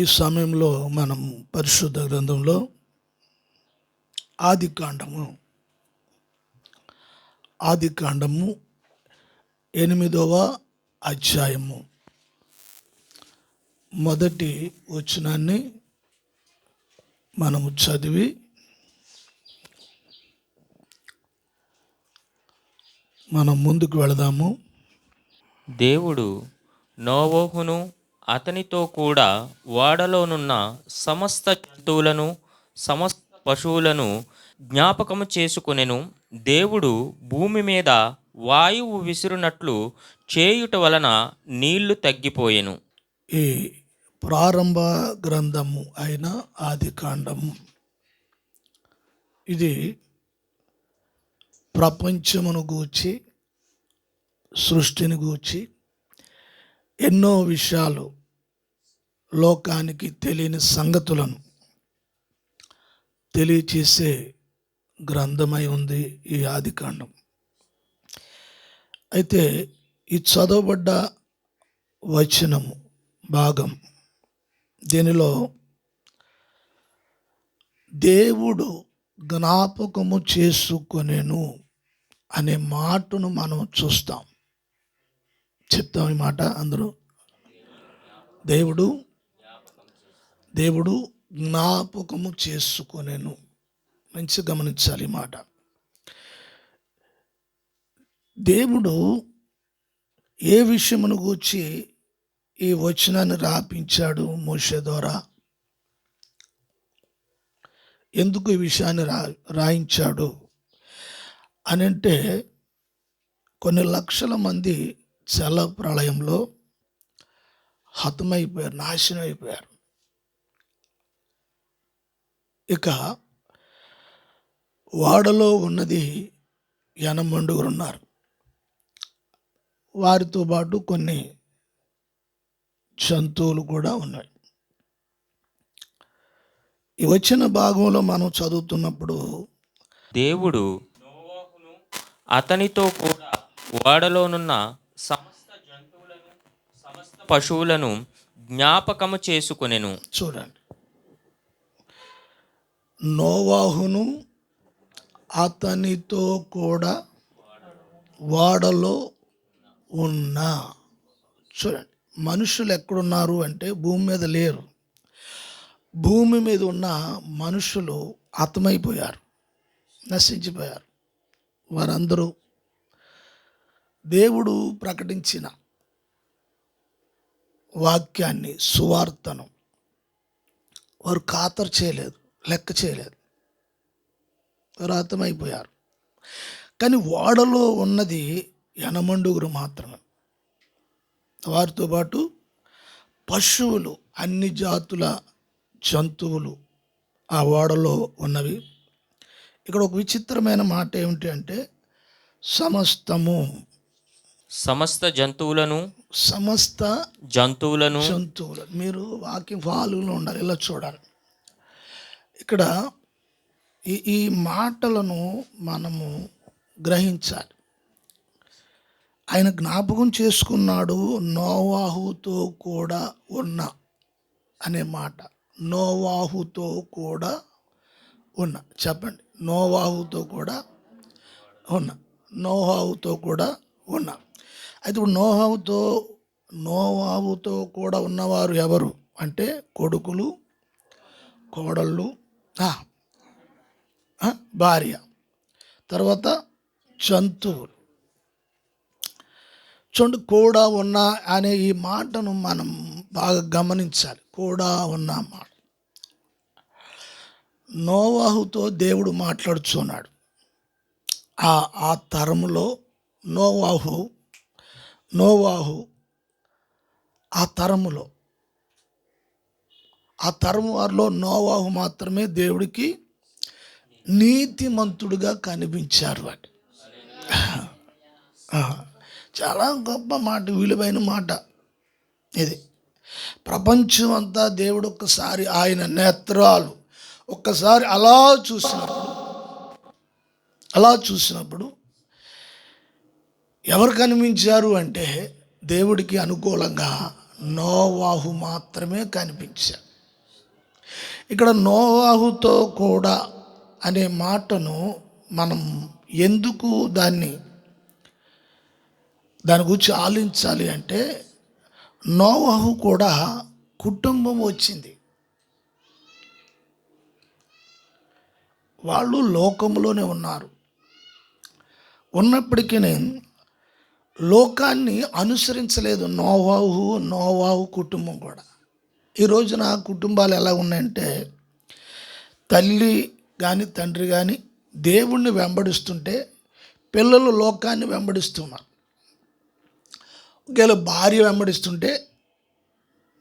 ఈ సమయంలో మనం పరిశుద్ధ గ్రంథంలో ఆదికాండము 8వ అధ్యాయము మొదటి వచనాన్ని మనము చదివి మనం ముందుకు వెళదాము. దేవుడు నోవహును అతనితో కూడా ఓడలోనున్న సమస్త జంతువులను సమస్త పశువులను జ్ఞాపకము చేసుకొనెను. దేవుడు భూమి మీద వాయువు విసురునట్లు చేయుట వలన నీళ్లు తగ్గిపోయెను. ఈ ప్రారంభ గ్రంథము అయిన ఆదికాండము ఇది ప్రపంచమును గూర్చి, సృష్టిని గూర్చి ఎన్నో విషయాలు, లోకానికి తెలియని సంగతులను తెలియచేసే గ్రంథమై ఉంది ఈ ఆదికాండం. అయితే ఈ చదవబడ్డ వచనము భాగం, దీనిలో దేవుడు జ్ఞాపకము చేసుకొనెను అనే మాటను మనం చూస్తాం. చెప్తాం ఈ మాట అందరూ. దేవుడు జ్ఞాపకము చేసుకొనెను. మంచి గమనించాలి ఈ మాట. దేవుడు ఏ విషయమును గూర్చి ఈ వచనాన్ని రాపించాడు మోషే ద్వారా, ఎందుకు ఈ విషయాన్ని రాయించాడు అని అంటే, కొన్ని లక్షల మంది జల ప్రళయంలో హతమైపోయారు, నాశనం అయిపోయారు. ఇక వాడలో ఉన్నది 80 ఉన్నారు. వారితో పాటు కొన్ని జంతువులు కూడా ఉన్నాయి. ఈ వచ్చిన భాగంలో మనం చదువుతున్నప్పుడు దేవుడు నోవహును అతనితో కూడా ఓడలోనున్న సమస్త జంతువులను సమస్త పశువులను జ్ఞాపకము చేసుకొనెను. చూడండి, నోవాహును అతనితో కూడా వాడలో ఉన్న. చూడండి, మనుషులు ఎక్కడున్నారు అంటే భూమి మీద లేరు. భూమి మీద ఉన్న మనుషులు హతమైపోయారు, నశించిపోయారు. వారందరూ దేవుడు ప్రకటించిన వాక్యాన్ని, సువార్తను వారు ఖాతరు చేయలేదు, లెక్క చేయలేదు. వారు హతమైపోయారు. కానీ ఓడలో ఉన్నది 80 మాత్రమే. వారితో పాటు పశువులు, అన్ని జాతుల జంతువులు ఆ ఓడలో ఉన్నవి. ఇక్కడ ఒక విచిత్రమైన మాట ఏమిటి అంటే, సమస్త జంతువులను మీరు వాక్యం ఫాలోలో ఉండాలి, ఇలా చూడాలి. ఇక్కడ ఈ మాటలను మనము గ్రహించాలి. ఆయన జ్ఞాపకం చేసుకున్నాడు నోవాహుతో కూడా ఉన్న అనే మాట. నోవాహుతో కూడా ఉన్న, చెప్పండి, నోవాహుతో కూడా ఉన్న. అయితే ఇప్పుడు నోవాహుతో కూడా ఉన్నవారు ఎవరు అంటే, కొడుకులు, కోడళ్ళు, భార్య, తర్వాత జంతువులు. చూడండి, కూడా ఉన్న అనే ఈ మాటను మనం బాగా గమనించాలి. కూడా ఉన్న మాట, నోవాహుతో దేవుడు మాట్లాడుచున్నాడు. ఆ తరములో నోవాహు ఆ తరము వారిలో నోవాహు మాత్రమే దేవుడికి నీతిమంతుడుగా కనిపించారు. వాటి చాలా గొప్ప మాట, విలువైన మాట ఇది. ప్రపంచం అంతా దేవుడు ఒక్కసారి ఆయన నేత్రాలు ఒక్కసారి అలా చూసినప్పుడు ఎవరు కనిపించారు అంటే, దేవుడికి అనుకూలంగా నోవాహు మాత్రమే కనిపించారు. ఇక్కడ నోవాహుతో కూడా అనే మాటను మనం ఎందుకు దాని గురించి ఆలోచించాలి అంటే, నోవాహు కూడా కుటుంబం వచ్చింది. వాళ్ళు లోకంలోనే ఉన్నారు. ఉన్నప్పటికీ లోకాన్ని అనుసరించలేదు నోవాహు కుటుంబం కూడా. ఈ రోజున కుటుంబాలు ఎలా ఉన్నాయంటే, తల్లి కానీ తండ్రి కానీ దేవుణ్ణి వెంబడిస్తుంటే పిల్లలు లోకాన్ని వెంబడిస్తున్నారు. ఒకవేళ భార్య వెంబడిస్తుంటే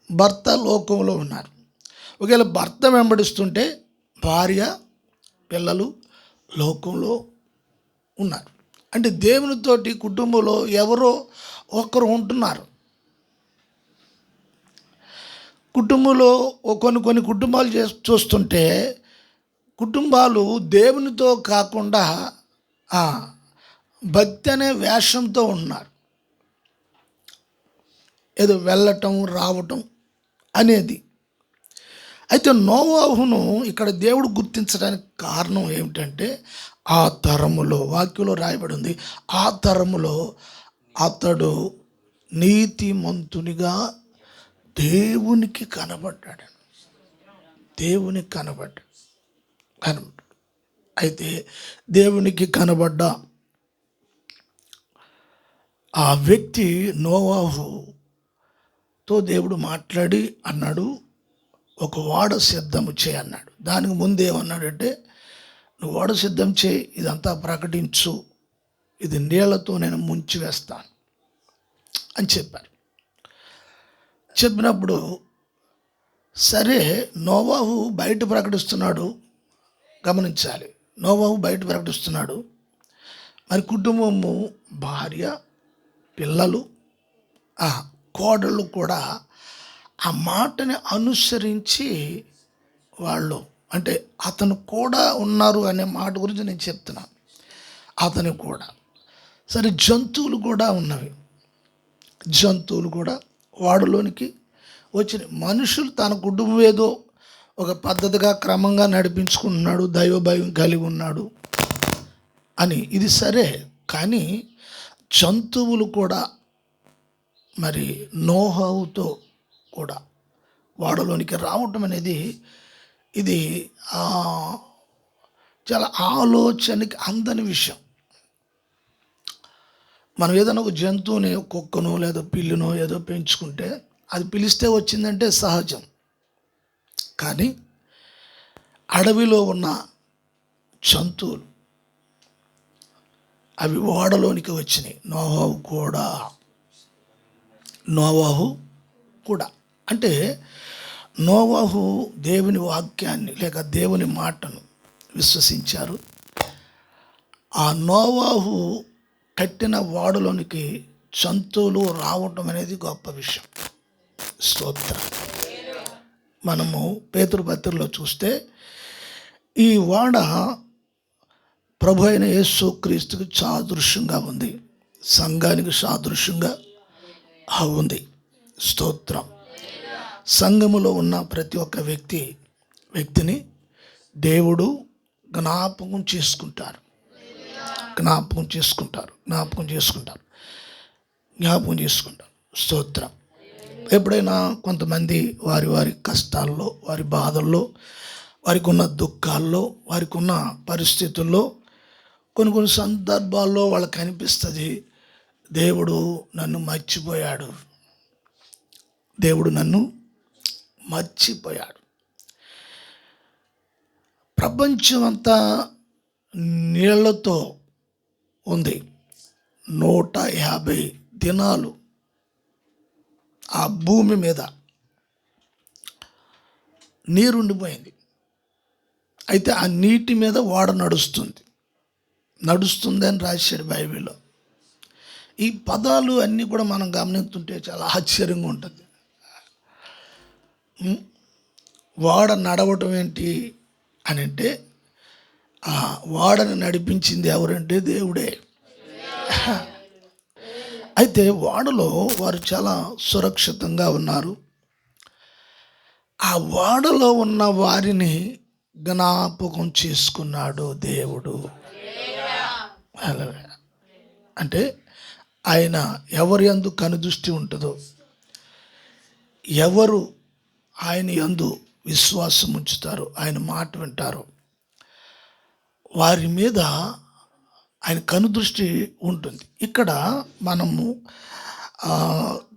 భర్త లోకంలో ఉన్నారు. ఒకవేళ భర్త వెంబడిస్తుంటే భార్య పిల్లలు లోకంలో ఉన్నారు. అంటే దేవునితోటి కుటుంబంలో ఎవరో ఒకరు ఉంటున్నారు. కుటుంబంలో కొన్ని కుటుంబాలు చూస్తుంటే కుటుంబాలు దేవునితో కాకుండా భక్తి అనే వేషంతో ఉన్నారు. ఏదో వెళ్ళటం రావటం అనేది. అయితే నోవాహును ఇక్కడ దేవుడు గుర్తించడానికి కారణం ఏమిటంటే, ఆ తరములో వాక్యంలో రాయబడి ఉంది, ఆ తరములో అతడు నీతిమంతునిగా దేవునికి కనబడ్డాడు. దేవునికి కనబడ్డాడు. అయితే దేవునికి కనబడ్డ ఆ వ్యక్తి నోవాహుతో దేవుడు మాట్లాడి అన్నాడు, ఒక ఓడ సిద్ధము చేయి అన్నాడు. దానికి ముందు ఏమన్నాడంటే, నువ్వు ఓడ సిద్ధం చేయి, ఇదంతా ప్రకటించు, ఇది నీళ్లతో నేను ముంచి వేస్తాను అని చెప్పారు. చెప్పినప్పుడు సరే, నోవాహు బయట ప్రకటిస్తున్నాడు. గమనించాలి, నోవాహు బయట ప్రకటిస్తున్నాడు. మరి కుటుంబము, భార్య, పిల్లలు, కోడళ్ళు కూడా ఆ మాటని అనుసరించి వాళ్ళు, అంటే అతను కూడా ఉన్నారు అనే మాట గురించి నేను చెప్తున్నాను. అతను కూడా సరే, జంతువులు కూడా ఉన్నవి. జంతువులు కూడా వాడులోనికి వచ్చినాయి. మనుషులు తన కుటుంబం ఏదో ఒక పద్ధతిగా క్రమంగా నడిపించుకుంటున్నాడు, దైవ భయం కలిగి ఉన్నాడు అని, ఇది సరే. కానీ జంతువులు కూడా మరి నోవాహుతో కూడా వాడలోనికి రావటం అనేది ఇది చాలా ఆలోచనకి అందని విషయం. మనం ఏదైనా ఒక జంతువుని, కుక్కనో లేదా పిల్లినో ఏదో పెంచుకుంటే అది పిలిస్తే వచ్చిందంటే సహజం. కానీ అడవిలో ఉన్న జంతువులు అవి ఓడలోనికి వచ్చినాయి. నోవాహు కూడా అంటే నోవాహు దేవుని వాక్యాన్ని లేక దేవుని మాటను విశ్వసించారు. ఆ నోవాహు కట్టిన ఓడలోనికి జంతువులు రావటం అనేది గొప్ప విషయం. స్తోత్రం. మనము పేతురు పత్రికలో చూస్తే ఈ ఓడ ప్రభు అయిన యేసు క్రీస్తుకి సాదృశ్యంగా ఉంది, సంఘానికి సాదృశ్యంగా ఉంది. స్తోత్రం. సంఘములో ఉన్న ప్రతి ఒక్క వ్యక్తిని దేవుడు జ్ఞాపకం చేసుకుంటారు. స్తోత్రం. ఎప్పుడైనా కొంతమంది వారి కష్టాల్లో, వారి బాధల్లో, వారికి ఉన్న దుఃఖాల్లో, వారికి ఉన్న పరిస్థితుల్లో కొన్ని సందర్భాల్లో వాళ్ళకి అనిపిస్తుంది, దేవుడు నన్ను మర్చిపోయాడు. ప్రపంచం అంతా నీళ్లతో ఉంది. 150 దినాలు ఆ భూమి మీద నీరుండిపోయింది. అయితే ఆ నీటి మీద ఓడ నడుస్తుంది అని రాశాడు బైబిల్లో. ఈ పదాలు అన్నీ కూడా మనం గమనిస్తుంటే చాలా ఆశ్చర్యంగా ఉంటుంది. ఓడ నడవటం ఏంటి అని అంటే, ఆ ఓడను నడిపించింది ఎవరంటే దేవుడే. అయితే ఓడలో వారు చాలా సురక్షితంగా ఉన్నారు. ఆ ఓడలో ఉన్న వారిని జ్ఞాపకం చేసుకున్నాడు దేవుడు. హల్లెలూయా. అంటే ఆయన ఎవరి యందు కనుదృష్టి ఉంటుందో, ఎవరు ఆయన యందు విశ్వాసం ఉంచుతారో, ఆయన మాట వింటారో, వారి మీద ఆయన కనుదృష్టి ఉంటుంది. ఇక్కడ మనము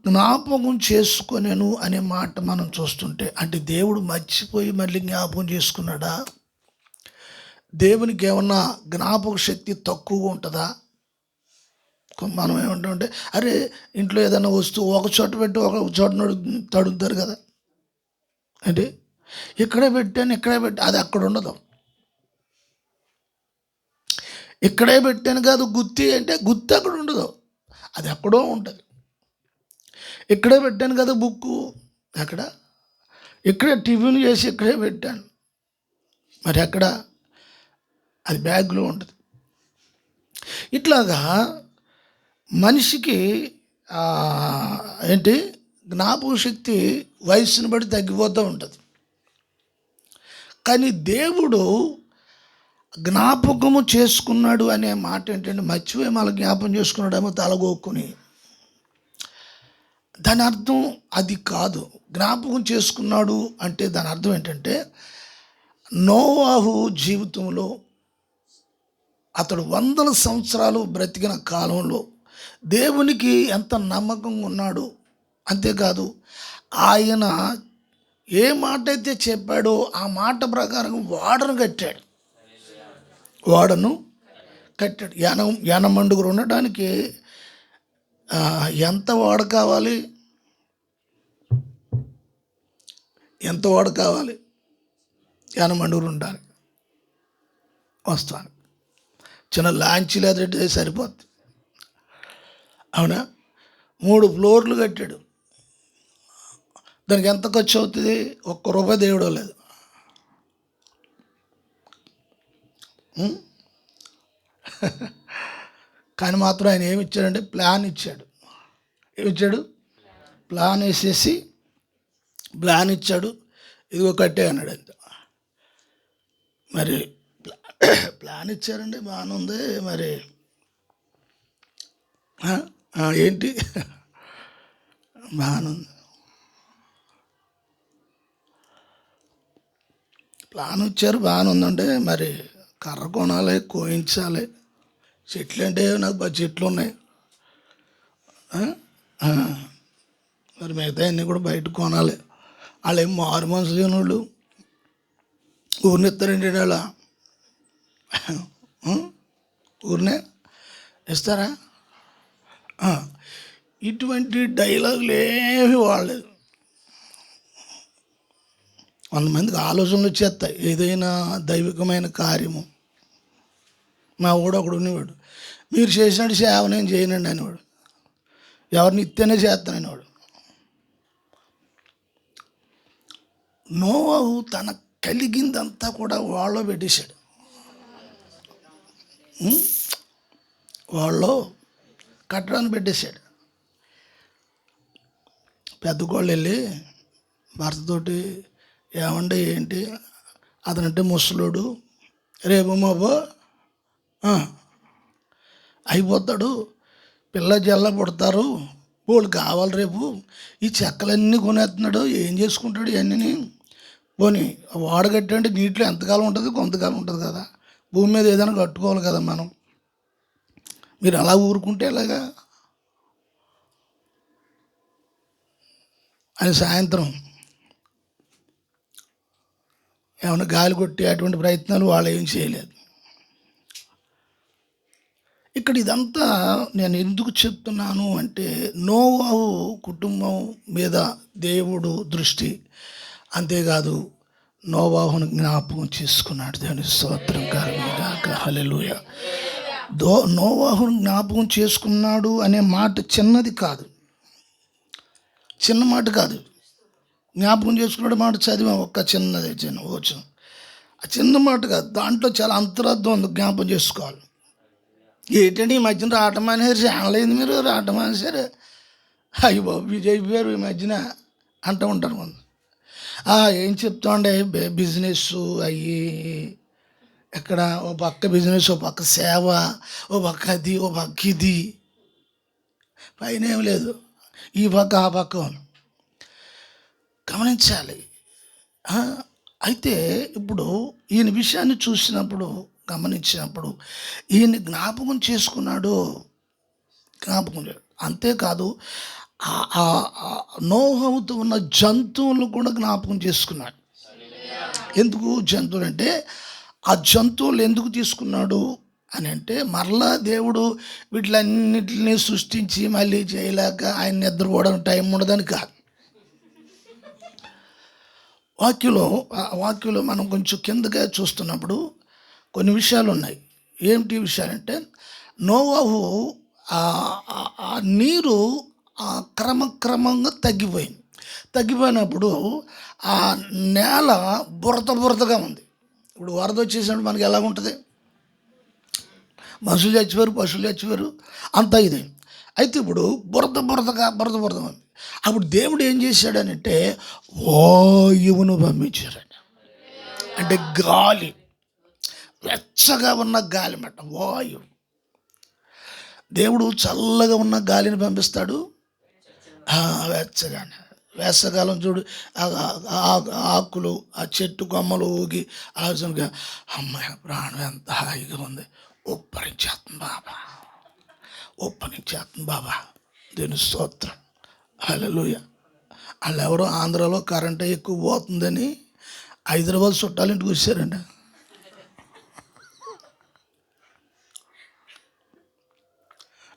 జ్ఞాపకం చేసుకొనెను అనే మాట మనం చూస్తుంటే, అంటే దేవుడు మర్చిపోయి మళ్ళీ జ్ఞాపకం చేసుకున్నాడా? దేవునికి ఏమన్నా జ్ఞాపక శక్తి తక్కువగా ఉంటుందా? మనం ఏమంటామంటే, అరే ఇంట్లో ఏదైనా వస్తువు ఒక చోట పెట్టి ఒక చోట తడుగుతారు కదా, అంటే ఇక్కడే పెట్టాను ఇక్కడే అది అక్కడ ఉండదు. ఇక్కడే పెట్టాను కాదు గుత్తి అంటే గుత్తి అక్కడ ఉండదు, అది ఎక్కడో ఉంటుంది. ఇక్కడే పెట్టాను కదా బుక్కు, ఎక్కడ? ఇక్కడే టిఫిన్ చేసి ఇక్కడే పెట్టాను, మరి ఎక్కడ? అది బ్యాగ్లో ఉంటుంది. ఇట్లాగా మనిషికి ఏంటి జ్ఞాపక శక్తి వయస్సును బట్టి తగ్గిపోతూ ఉంటుంది. కానీ దేవుడు జ్ఞాపకము చేసుకున్నాడు అనే మాట ఏంటంటే, మర్చిపోయి మళ్ళీ జ్ఞాపకం చేసుకున్నాడేమో తలగొక్కుని, దాని అర్థం అది కాదు. జ్ఞాపకం చేసుకున్నాడు అంటే దాని అర్థం ఏంటంటే, నోవాహు జీవితంలో అతడు 100 సంవత్సరాలు బ్రతికిన కాలంలో దేవునికి ఎంత నమ్మకంగా ఉన్నాడు. అంతేకాదు, ఆయన ఏ మాట అయితే చెప్పాడో ఆ మాట ప్రకారం ఓడను కట్టాడు. యానమండుగురు ఉండడానికి ఎంత ఓడ కావాలి? ఎంత ఓడ కావాలి యానమండుగురు ఉండడానికి? వస్తాను, చిన్న లాంచీ లేదంటే సరిపోద్ది. అవునా? 3 ఫ్లోర్లు కట్టాడు. దానికి ఎంత ఖర్చు అవుతుంది? ₹1 దేవుడో లేదు. కానీ మాత్రం ఆయన ఏమి ఇచ్చాడంటే ప్లాన్ ఇచ్చాడు. ఏమిచ్చాడు? ప్లాన్ వేసేసి ప్లాన్ ఇచ్చాడు, ఇదిగో కట్టే అన్నాడు. అంత మరి ప్లాన్ ఇచ్చారండి, బాగానే ఉంది. మరి ఏంటి బాగానే ఉంది, ప్లాన్ ఇచ్చారు బాగానే ఉందంటే మరి కర్ర కొనాలి, కోయించాలి. చెట్లు అంటే నాకు 10 చెట్లు ఉన్నాయి, మరి మిగతా అన్నీ కూడా బయట కొనాలి. వాళ్ళు ఏం మారు మనసు లేని వాళ్ళు, ఊరిని ఇస్తారండి వాళ్ళ ఊరినే ఇస్తారా? ఇటువంటి డైలాగులు ఏమి వాడలేదు. 100 మందికి ఆలోచనలు వచ్చేస్తాయి ఏదైనా దైవికమైన కార్యము. మా ఊడు ఒకడు ఉండేవాడు, మీరు చేసినట్టు సేవ నేను చేయనండి అనేవాడు. ఎవరిని ఇస్తేనే చేస్తాననేవాడు. నోవాహు తన కలిగిందంతా కూడా వాళ్ళలో పెట్టేశాడు. వాళ్ళు కట్టడానికి పెట్టేశాడు. పెద్ద కోళ్ళు వెళ్ళి భర్తతోటి, ఏమంటే ఏంటి, అతనంటే ముసలోడు, రేపు మాబో అయిపోతాడు, పిల్ల జల్ల పుడతారు, వాళ్ళు కావాలి రేపు, ఈ చెక్కలన్నీ కొనేస్తున్నాడు, ఏం చేసుకుంటాడు ఇవన్నీ. పోనీ వాడగట్టంటే నీటిలో ఎంతకాలం ఉంటుంది? కొంతకాలం ఉంటుంది కదా, భూమి మీద ఏదైనా కట్టుకోవాలి కదా మనం. మీరు అలా ఊరుకుంటే ఎలాగా అని సాయంత్రం ఏమైనా గాలి కొట్టి అటువంటి ప్రయత్నాలు వాళ్ళు ఏం చేయలేదు. ఇక్కడ ఇదంతా నేను ఎందుకు చెప్తున్నాను అంటే, నోవాహు కుటుంబం మీద దేవుడు దృష్టి, అంతేకాదు నోవాహును జ్ఞాపకం చేసుకున్నాడు. దేవుని స్తోత్రం కలుగుగాక. హల్లెలూయా. నోవాహును జ్ఞాపకం చేసుకున్నాడు అనే మాట చిన్నది కాదు, చిన్న మాట కాదు. జ్ఞాపకం చేసుకున్నాడు మాట చదివాం, ఒక్క చిన్నది వచ్చు, ఆ చిన్న మాట కాదు, దాంట్లో చాలా అంతరార్థం ఉంది. జ్ఞాపకం చేసుకోవాలి. ఏంటంటే ఈ మధ్యన రావటం అనేసి చాలలేదు, మీరు రావటం అనేసారు, అయ్యి బాబు విజయ్ గారు ఈ మధ్యన అంటూ ఉంటారు కొంత. ఏం చెప్తాండే బిజినెస్ అయ్యి ఎక్కడ ఓ పక్క బిజినెస్, ఓ పక్క సేవ, ఓ పక్క అది, ఓ పక్క ఇది, పైన ఏం లేదు, ఈ పక్క ఆ పక్క గమనించాలి. ఆ, అయితే ఇప్పుడు ఈయన విషయాన్ని చూసినప్పుడు, గమనించినప్పుడు ఈయన జ్ఞాపకం చేసుకున్నాడు. అంతేకాదు నోహవుతో ఉన్న జంతువులను కూడా జ్ఞాపకం చేసుకున్నాడు. ఎందుకు జంతువులు అంటే, ఆ జంతువులు ఎందుకు తీసుకున్నాడు అని అంటే, మరలా దేవుడు వీటిలన్నిటిని సృష్టించి మళ్ళీ చేయలేక ఆయన నిద్రపోవడం టైం ఉండదని కాదు. వాక్యలో మనం కొంచెం కిందగా చూస్తున్నప్పుడు కొన్ని విషయాలు ఉన్నాయి. ఏమిటి విషయాలంటే, నోవాహు ఆ నీరు క్రమక్రమంగా తగ్గిపోయినప్పుడు ఆ నేల బురదగా ఉంది. ఇప్పుడు వరద వచ్చేసినప్పుడు మనకి ఎలా ఉంటుంది, మనుషులు చచ్చిపోయారు, పశువులు చచ్చిపోయారు, అంతా ఇదే. అయితే ఇప్పుడు బురదగా ఉంది. అప్పుడు దేవుడు ఏం చేశాడనంటే వాయువును పంపించాడు. అంటే గాలి, వెచ్చగా ఉన్న గాలి మాట వాయువు. దేవుడు చల్లగా ఉన్న గాలిని పంపిస్తాడు, వెచ్చగానే. వేసవకాలం చూడు, ఆకులు, ఆ చెట్టు కొమ్మలు ఊగి ఆలోచనగా అమ్మాయి ప్రాణం ఎంత హాయిగా ఉంది, ఉప్పరించేస్తుంది బాబా, దీని స్తోత్రం, హల్లెలూయా. వాళ్ళు ఎవరో ఆంధ్రాలో కరెంట్ ఎక్కువ పోతుందని హైదరాబాద్ చుట్టాలింటికి వచ్చారండి.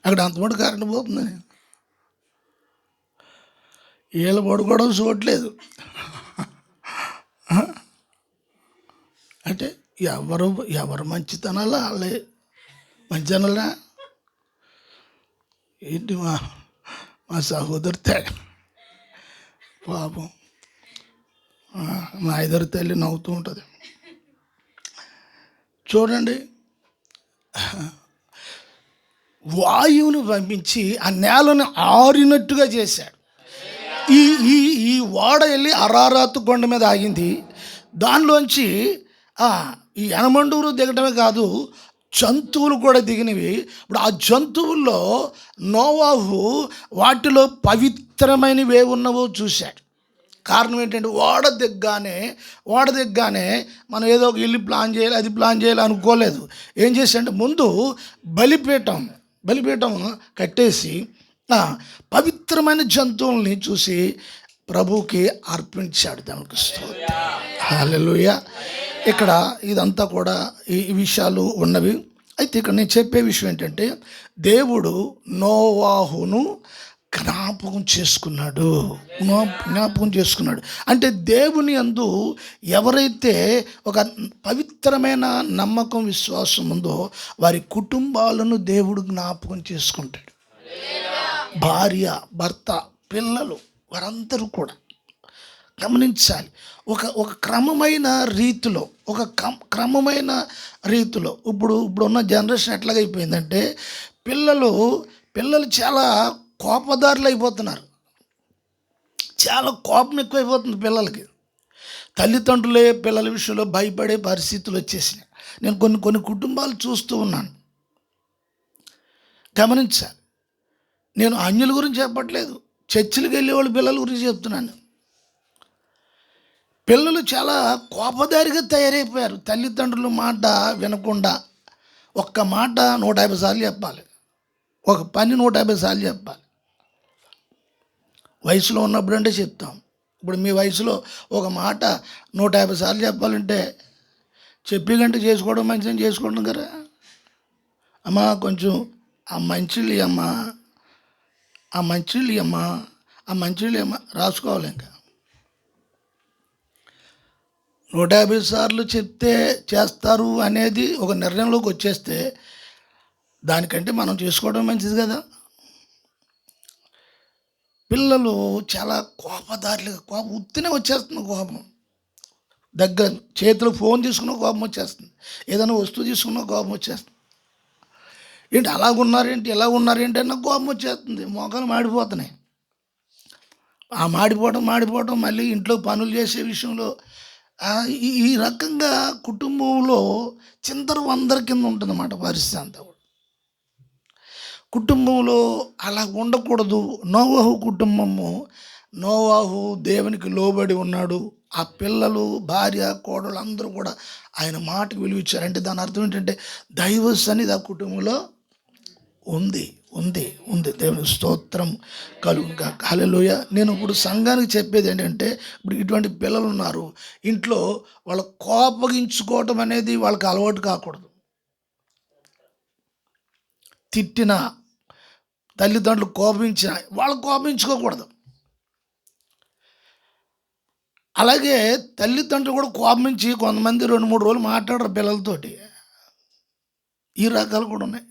అక్కడ అంతమంది కరెంట్ పోతుందని వీళ్ళు పడుకోవడం చూడలేదు. అంటే ఎవరు మంచితనాలా వాళ్ళే మంచితనాలా. ఏంటి మా సహోదరి తల్లి పాపం, మా ఇద్దరు తల్లి నవ్వుతూ ఉంటుంది చూడండి. వాయువును పంపించి ఆ నేలను ఆరినట్టుగా చేశాడు. ఈ ఈ ఈ ఓడ వెళ్ళి అరారాతు కొండ మీద ఆగింది. దానిలోంచి ఈ యనమండూరు దిగటమే కాదు, జంతువులు కూడా దిగినవి. ఇప్పుడు ఆ జంతువుల్లో నోవాహు వాటిలో పవిత్రమైనవి ఉన్నవో చూశాడు. కారణం ఏంటంటే, ఓడ దిగ్గానే మనం ఏదో ఒక ఇల్లు ప్లాన్ చేయాలి, అది ప్లాన్ చేయాలి అనుకోలేదు. ఏం చేశాడంటే, ముందు బలిపీఠం కట్టేసి పవిత్రమైన జంతువుల్ని చూసి ప్రభువుకి అర్పించాడు. దానికి స్తోత్రం, హల్లెలూయా. ఇక్కడ ఇదంతా కూడా ఈ విషయాలు ఉన్నవి. అయితే ఇక్కడ నేను చెప్పే విషయం ఏంటంటే, దేవుడు నోవాహును జ్ఞాపకం చేసుకున్నాడు. అంటే దేవుని యందు ఎవరైతే ఒక పవిత్రమైన నమ్మకం, విశ్వాసం ఉందో వారి కుటుంబాలను దేవుడు జ్ఞాపకం చేసుకుంటాడు. భార్య, భర్త, పిల్లలు, వారందరూ కూడా గమనించాలి. ఒక క్రమమైన రీతిలో ఇప్పుడున్న జనరేషన్ ఎట్లాగైపోయిందంటే, పిల్లలు చాలా కోపదారులు అయిపోతున్నారు. చాలా కోపం ఎక్కువైపోతుంది పిల్లలకి. తల్లిదండ్రులే పిల్లల విషయంలో భయపడే పరిస్థితులు వచ్చేసినాయి. నేను కొన్ని కుటుంబాలు చూస్తూ ఉన్నాను. గమనించాలి. నేను అన్యుల గురించి చెప్పట్లేదు, చర్చిలకు వెళ్ళేవాళ్ళు పిల్లల గురించి చెప్తున్నాను. పిల్లలు చాలా కోపదారిగా తయారైపోయారు. తల్లిదండ్రుల మాట వినకుండా ఒక్క మాట 150 సార్లు చెప్పాలి, ఒక పని 150 సార్లు చెప్పాలి. వయసులో ఉన్నప్పుడు అంటే చెప్తాం. ఇప్పుడు మీ వయసులో ఒక మాట 150 సార్లు చెప్పాలంటే చెప్పి గంట చేసుకోవడం మంచిదని చేసుకోవడం కదా. అమ్మా కొంచెం ఆ మంచిళ్ళు అమ్మా రాసుకోవాలి. ఇంకా 150 సార్లు చెప్తే చేస్తారు అనేది ఒక నిర్ణయంలోకి వచ్చేస్తే దానికంటే మనం చేసుకోవడం మంచిది కదా. పిల్లలు చాలా కోపదారులుగా, ఉత్తినే వచ్చేస్తుంది కోపం. దగ్గర చేతిలో ఫోన్ తీసుకున్న కోపం వచ్చేస్తుంది, ఏదైనా వస్తువు తీసుకున్న కోపం వచ్చేస్తుంది. ఏంటి అలాగున్నారేంటి, ఎలా ఉన్నారేంటి అన్న కోపం వచ్చేస్తుంది. మోకాలు మాడిపోతున్నాయి. ఆ మాడిపోవటం మళ్ళీ ఇంట్లో పనులు చేసే విషయంలో ఈ రకంగా కుటుంబంలో చిందరవందర కింద ఉంటుందన్నమాట పరిస్థితి అంతా కూడా. కుటుంబంలో అలా ఉండకూడదు. నోవహు కుటుంబము, నోవాహు దేవునికి లోబడి ఉన్నాడు. ఆ పిల్లలు, భార్య, కోడలు అందరూ కూడా ఆయన మాటకు విలువ ఇచ్చారు. అంటే దాని అర్థం ఏంటంటే దైవ సన్నిధి ఆ కుటుంబంలో ఉంది ఉంది ఉంది దేవునికి స్తోత్రం కలుగుగా. హల్లెలూయ. నేను ఇప్పుడు సంఘానికి చెప్పేది ఏంటంటే, ఇప్పుడు ఇటువంటి పిల్లలు ఉన్నారు ఇంట్లో, వాళ్ళు కోపగించుకోవటం అనేది వాళ్ళకి అలవాటు కాకూడదు. తిట్టిన తల్లిదండ్రులు కోపించిన వాళ్ళు కోపించుకోకూడదు. అలాగే తల్లిదండ్రులు కూడా కోపించి కొంతమంది 2-3 రోజులు మాట్లాడరు పిల్లలతోటి. ఈ రకాలు కూడా ఉన్నాయి.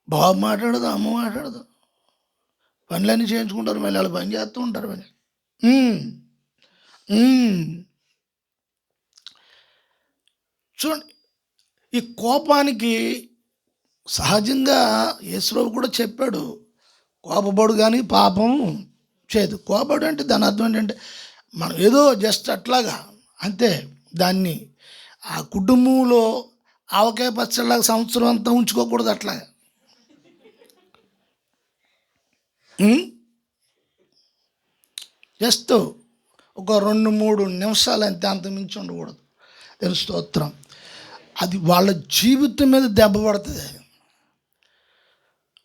బాబు మాట్లాడదు, అమ్మ మాట్లాడదు, పనులన్నీ చేయించుకుంటారు, మళ్ళీ వాళ్ళు పని చేస్తూ ఉంటారు. పని చూడండి, ఈ కోపానికి సహజంగా యేసుప్రభు కూడా చెప్పాడు, కోపపడు కానీ పాపం చేయదు. కోపడు అంటే దాని అర్థం ఏంటంటే మనం ఏదో జస్ట్ అట్లాగా అంతే, దాన్ని ఆ కుటుంబంలో ఆవకాయ పచ్చడిలాగా సంవత్సరం అంతా ఉంచుకోకూడదు. అట్లాగా జస్ట్ ఒక 2-3 నిమిషాలు అంతే, అంత మించి ఉండకూడదు. తెలుసు స్తోత్రం. అది వాళ్ళ జీవితం మీద దెబ్బ పడుతుంది,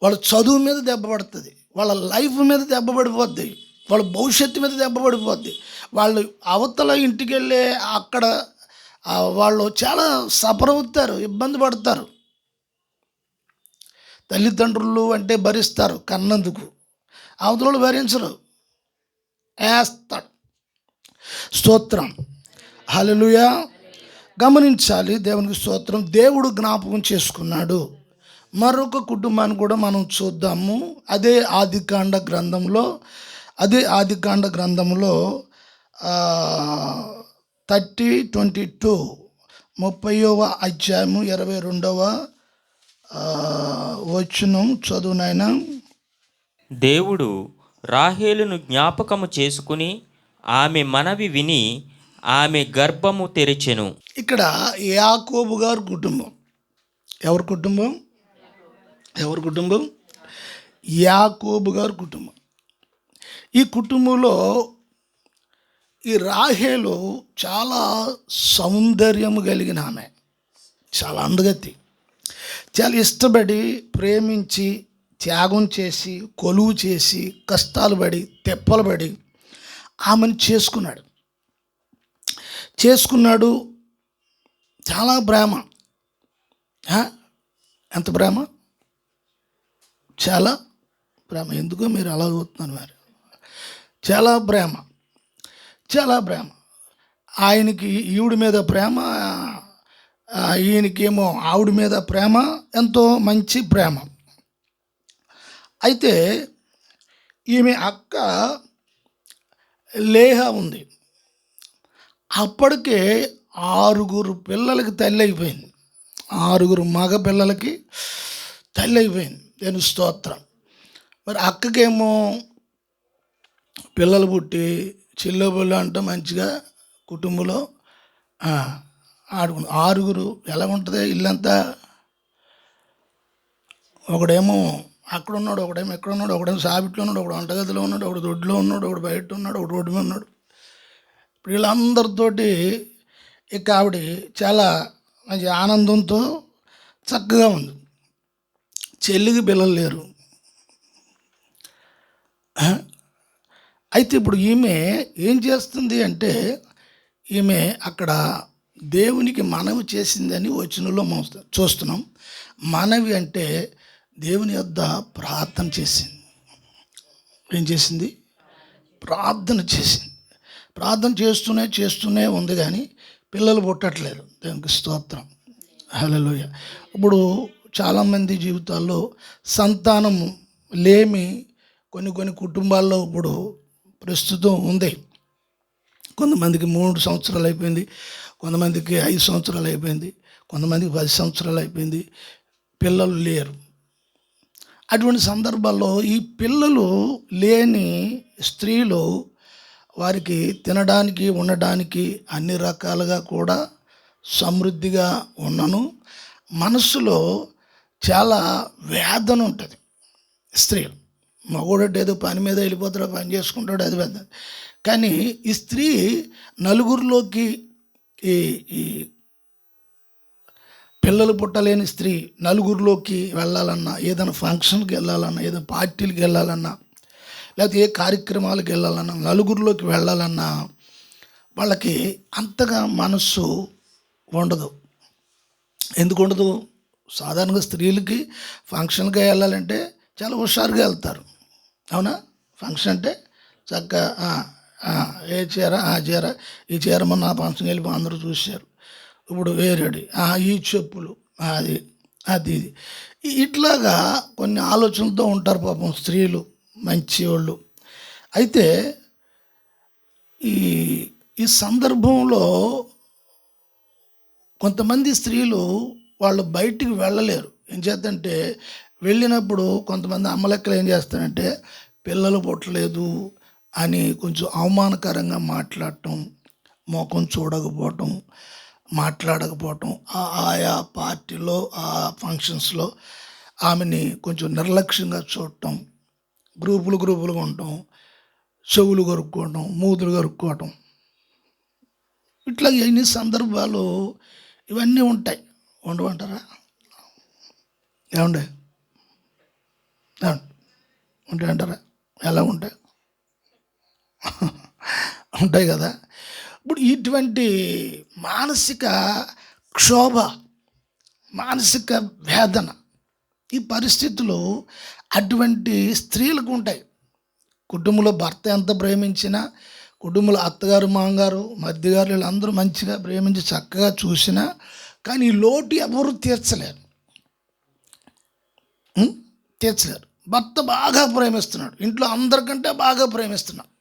వాళ్ళ చదువు మీద దెబ్బ పడుతుంది, వాళ్ళ లైఫ్ మీద దెబ్బ పడిపోద్ది, వాళ్ళ భవిష్యత్తు మీద దెబ్బ పడిపోద్ది. వాళ్ళు అవతల ఇంటికి వెళ్ళే అక్కడ వాళ్ళు చాలా సఫర్ అవుతారు, ఇబ్బంది పడతారు. తల్లిదండ్రులు అంటే భరిస్తారు కన్నందుకు, అవతల భరించరు, వేస్తాడు. స్తోత్రం. హల్లెలూయా. గమనించాలి, దేవునికి స్తోత్రం. దేవుడు జ్ఞాపకం చేసుకున్నాడు మరొక కుటుంబాన్ని కూడా మనం చూద్దాము. అదే ఆదికాండ గ్రంథంలో 30:22 30వ అధ్యాయము 22వ వచనం చదువు నాయన. దేవుడు రాహేలును జ్ఞాపకము చేసుకుని ఆమె మనవి విని ఆమె గర్భము తెరిచెను. ఇక్కడ యాకోబు గారి కుటుంబం. ఎవరి కుటుంబం? యాకోబు గారి కుటుంబం. ఈ కుటుంబంలో ఈ రాహేలు చాలా సౌందర్యము కలిగిన ఆమె, చాలా అందగతి, చాలా ఇష్టపడి ప్రేమించి త్యాగం చేసి కొలువు చేసి కష్టాలు పడి తెప్పలు పడి ఆమెను చేసుకున్నాడు. చాలా ప్రేమ. ఎంత ప్రేమ? చాలా ప్రేమ. ఎందుకో మీరు అలా చూస్తున్నారు మరి. చాలా ప్రేమ. ఆయనకి ఈవిడి మీద ప్రేమ, ఈయనకేమో ఆవిడ మీద ప్రేమ, ఎంతో మంచి ప్రేమ. అయితే ఈమె అక్క లేహ ఉంది. అప్పటికే 6 పిల్లలకి తల్లి అయిపోయింది. 6 మగ పిల్లలకి తల్లి అయిపోయింది. నేను స్తోత్రం. మరి అక్కకేమో పిల్లలు పుట్టి చిల్లబుల్లు అంటూ మంచిగా కుటుంబంలో ఆడుకుని 6 ఎలా ఉంటుంది ఇల్లంతా? ఒకడేమో అక్కడ ఉన్నాడు, ఒకడేమో ఎక్కడ ఉన్నాడు, ఒకడేమో సాబిట్లో ఉన్నాడు, ఒకడు వంటగదిలో ఉన్నాడు, ఒకడు దొడ్లో ఉన్నాడు, ఒకడు బయట ఉన్నాడు, ఒకడు రోడ్డు మీద ఉన్నాడు. వీళ్ళందరితోటి ఇక ఆవిడ చాలా మంచి ఆనందంతో చక్కగా ఉంది. చెల్లికి పిల్లలు లేరు. అయితే ఇప్పుడు ఈమె ఏం చేస్తుంది అంటే, ఈమె అక్కడ దేవునికి మనవి చేసిందని వచనంలో చూస్తున్నాం. మనవి అంటే దేవుని యొద్ద ప్రార్థన చేసింది. ఏం చేసింది? ప్రార్థన చేసింది. ప్రార్థన చేస్తూనే ఉంది, కానీ పిల్లలు పుట్టట్లేదు. దేవునికి స్తోత్రం. హల్లెలూయా. ఇప్పుడు చాలామంది జీవితాల్లో సంతానం లేమి కొన్ని కుటుంబాల్లో ఇప్పుడు ప్రస్తుతం ఉంది. కొంతమందికి 3 సంవత్సరాలు అయిపోయింది, కొంతమందికి 5 సంవత్సరాలు అయిపోయింది, కొంతమందికి 10 సంవత్సరాలు అయిపోయింది, పిల్లలు లేరు. అటువంటి సందర్భాల్లో ఈ పిల్లలు లేని స్త్రీలు వారికి తినడానికి ఉండడానికి అన్ని రకాలుగా కూడా సమృద్ధిగా ఉన్నను మనసులో చాలా వేదన ఉంటుంది. స్త్రీలు మగోడంటే ఏదో పని మీద వెళ్ళిపోతాడు, పని చేసుకుంటాడు, అది పెద్ద. కానీ ఈ స్త్రీ నలుగురిలోకి ఈ ఈ పిల్లలు పుట్టలేని స్త్రీ నలుగురిలోకి వెళ్ళాలన్నా, ఏదైనా ఫంక్షన్కి వెళ్ళాలన్నా, ఏదైనా పార్టీలకు వెళ్ళాలన్నా, లేకపోతే ఏ కార్యక్రమాలకు వెళ్ళాలన్నా, నలుగురిలోకి వెళ్ళాలన్నా వాళ్ళకి అంతగా మనస్సు ఉండదు. ఎందుకు ఉండదు? సాధారణంగా స్త్రీలకి ఫంక్షన్కి వెళ్ళాలంటే చాలా హుషారుగా వెళ్తారు, అవునా? ఫంక్షన్ అంటే చక్కగా ఏ చీర ఆ చీర, ఈ చీర మొన్న ఆ ఫంక్షన్కి వెళ్ళిపో అందరూ చూశారు, ఇప్పుడు వేరేడి ఈ చెప్పులు అది అది ఇది ఇట్లాగా కొన్ని ఆలోచనలతో ఉంటారు పాపం స్త్రీలు, మంచి వాళ్ళు. అయితే ఈ ఈ సందర్భంలో కొంతమంది స్త్రీలు వాళ్ళు బయటికి వెళ్ళలేరు. ఏం చేద్దంటే వెళ్ళినప్పుడు కొంతమంది అమ్మలెక్కలు ఏం చేస్తారంటే పిల్లలు పుట్టలేదు అని కొంచెం అవమానకరంగా మాట్లాడటం, ముఖం చూడకపోవటం, మాట్లాడకపోవటం, ఆయా పార్టీలో ఆ ఫంక్షన్స్లో ఆమెని కొంచెం నిర్లక్ష్యంగా చూడటం, గ్రూపులుగా ఉండటం, చెవులు కొరుక్కోవటం, మూతులు కొరుక్కోవటం, ఇట్లా ఎన్ని సందర్భాలు ఇవన్నీ ఉంటాయి. ఉండవంటారా? ఏమండే ఉంటాయి అంటారా? ఎలా ఉంటాయి? ఉంటాయి కదా. ఇప్పుడు ఇటువంటి మానసిక క్షోభ, మానసిక వేదన, ఈ పరిస్థితులు అటువంటి స్త్రీలకు ఉంటాయి. కుటుంబంలో భర్త ఎంత ప్రేమించినా, కుటుంబంలో అత్తగారు, మామగారు, మధ్యగారు వీళ్ళందరూ మంచిగా ప్రేమించి చక్కగా చూసినా కానీ ఈ లోటు ఎవరు తీర్చలేరు. తీర్చలేరు. భర్త బాగా ప్రేమిస్తున్నాడు, ఇంట్లో అందరికంటే బాగా ప్రేమిస్తున్నాడు,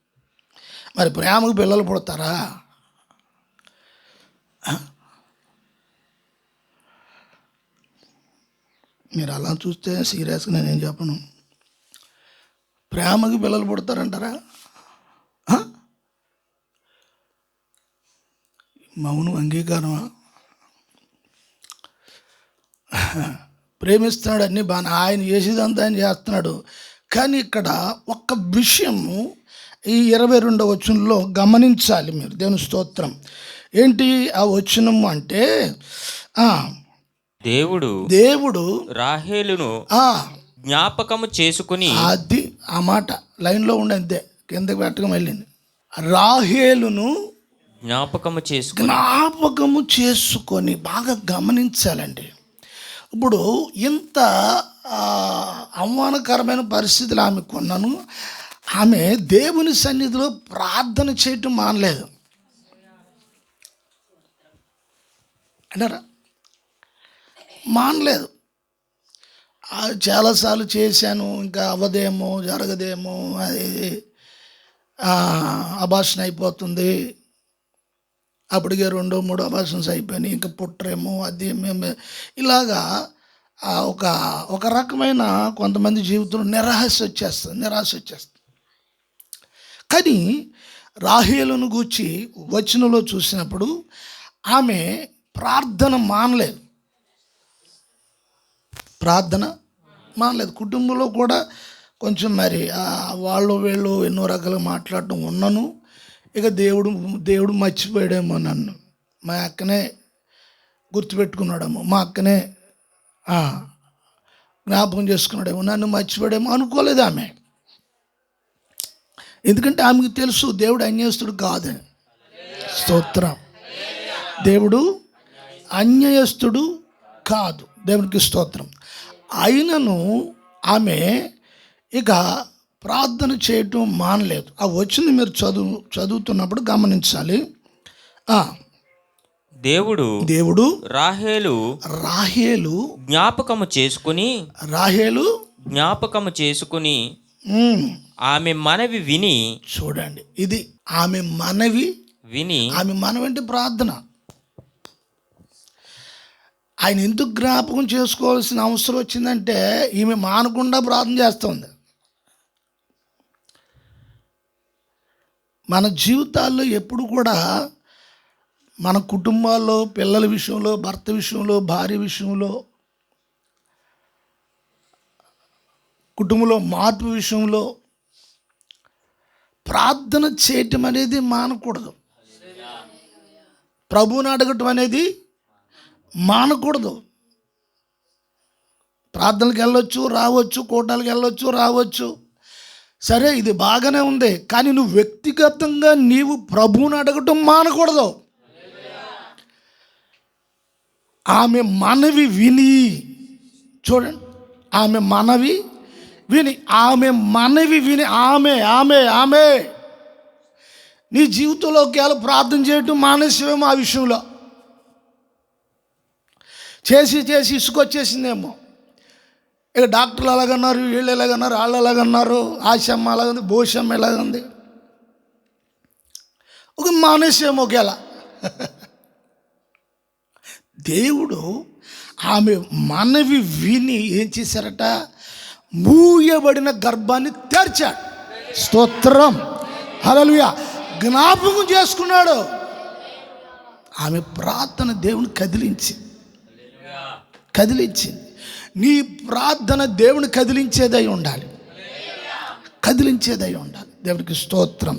మరి ప్రేమకు పిల్లలు పుడతారా? మీరు అలా చూస్తే సీరియస్గా నేనేం చెప్పను. ప్రేమకి పిల్లలు పుడతారంటారా? మౌనం అంగీకారమా? ప్రేమిస్తున్నాడు, అన్నీ బాగా ఆయన చేసేదంతా ఆయన చేస్తున్నాడు. కానీ ఇక్కడ ఒక్క విషయము ఈ 22వ వచనంలో గమనించాలి మీరు. దేవుని స్తోత్రం. ఏంటి ఆ వచనం అంటే దేవుడు రాహేలును జ్ఞాపకము చేసుకుని, అది ఆ మాట లైన్లో ఉండే అంతే, కిందకి పెట్టకం వెళ్ళింది. రాహేలును జ్ఞాపకము చేసుకొని బాగా గమనించాలండి. ఇప్పుడు ఇంత అవమానకరమైన పరిస్థితులు ఆమెకు ఉన్నాను, ఆమె దేవుని సన్నిధిలో ప్రార్థన చేయటం మానలేదు అంటారా? మానలేదు. చాలాసార్లు చేశాను, ఇంకా అవ్వదేమో, జరగదేమో, అది అబార్షన్ అయిపోతుంది, అప్పటికే 2-3 అబార్షన్స్ అయిపోయినాయి, ఇంకా పుట్టరేమో, అది మేము ఇలాగా ఒక రకమైన కొంతమంది జీవితంలో నిరాశ వచ్చేస్తుంది. కానీ రాహేలును గూర్చి వచనంలో చూసినప్పుడు ఆమె ప్రార్థన మానలేదు. కుటుంబంలో కూడా కొంచెం మరి వాళ్ళు వీళ్ళు ఎన్నో రకాలుగా మాట్లాడటం ఉన్నను. ఇక దేవుడు మర్చిపోయాడేమో, నన్ను మా అక్కనే గుర్తుపెట్టుకున్నాడేమో, మా అక్కనే జ్ఞాపకం చేసుకున్నాడేమో, నన్ను మర్చిపోయాడేమో అనుకోలేదు ఆమె. ఎందుకంటే ఆమెకు తెలుసు దేవుడు అన్యాయస్తుడు కాదని. స్తోత్రం. దేవుడు అన్యాయస్తుడు కాదు. దేవునికి స్తోత్రం. అయినను ఆమె ఇక ప్రార్థన చేయటం మానలేదు. ఆ వచ్చింది మీరు చదువుతున్నప్పుడు గమనించాలి. దేవుడు రాహేలు జ్ఞాపకము చేసుకుని ఆమె మనవి విని, చూడండి, ఇది ఆమె మనవి విని. ఆమె మనవి అంటే ప్రార్థన. ఆయన ఎందుకు జ్ఞాపకం చేసుకోవాల్సిన అవసరం వచ్చిందంటే ఈమె మానకుండా ప్రార్థన చేస్తుంది. మన జీవితాల్లో ఎప్పుడు కూడా మన కుటుంబాల్లో, పిల్లల విషయంలో, భర్త విషయంలో, భార్య విషయంలో, కుటుంబంలో మార్పు విషయంలో ప్రార్థన చేయటం అనేది మానకూడదు. ప్రభువుని అడగటం అనేది మానకూడదు. ప్రార్థనలకు వెళ్ళొచ్చు, రావచ్చు, కూటాలకు వెళ్ళొచ్చు, రావచ్చు, సరే, ఇది బాగానే ఉంది. కానీ నువ్వు వ్యక్తిగతంగా నీవు ప్రభువుని అడగటం మానకూడదు. ఆమె మనవి విని, చూడండి, ఆమె మనవి విని, ఆమె నీ జీవితంలో ఒకవేళ ప్రార్థన చేయటం మానేసేమో, ఆ విషయంలో చేసి ఇసుకొచ్చేసిందేమో. ఇక డాక్టర్లు ఎలాగన్నారు, వీళ్ళు ఎలాగన్నారు, వాళ్ళు ఎలాగన్నారు, ఆశమ్మ ఎలాగుంది, భోషమ్మ ఎలాగుంది, ఒక మానేసేమో ఒకవేళ. దేవుడు ఆమె మనవి విని ఏం చేశారట, మూయబడిన గర్భాన్ని తెరిచాడు. స్తోత్రం, హల్లెలూయా. జ్ఞాపకం చేసుకున్నాడు. ఆమె ప్రార్థన దేవుని కదిలించింది. నీ ప్రార్థన దేవుని కదిలించేదై ఉండాలి. దేవునికి స్తోత్రం.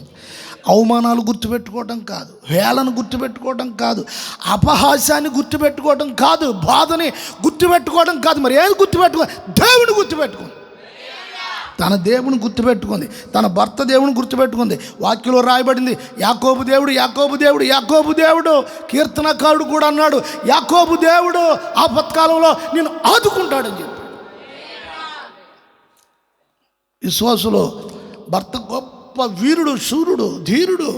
అవమానాలు గుర్తుపెట్టుకోవడం కాదు, వేళను గుర్తుపెట్టుకోవడం కాదు, అపహాస్యాన్ని గుర్తుపెట్టుకోవడం కాదు, బాధని గుర్తుపెట్టుకోవడం కాదు. మరి ఏది దేవుని గుర్తుపెట్టుకుంది. తన దేవుని గుర్తుపెట్టుకుంది, తన భర్త దేవుని గుర్తుపెట్టుకుంది. వాక్యంలో రాయబడింది, యాకోబు దేవుడు. కీర్తనకారుడు కూడా అన్నాడు, యాకోబు దేవుడు ఆపత్కాలంలో నేను ఆదుకుంటాడని చెప్పి. విశ్వాసులో భర్త గొప్ప వీరుడు, శూరుడు, ధీరుడు,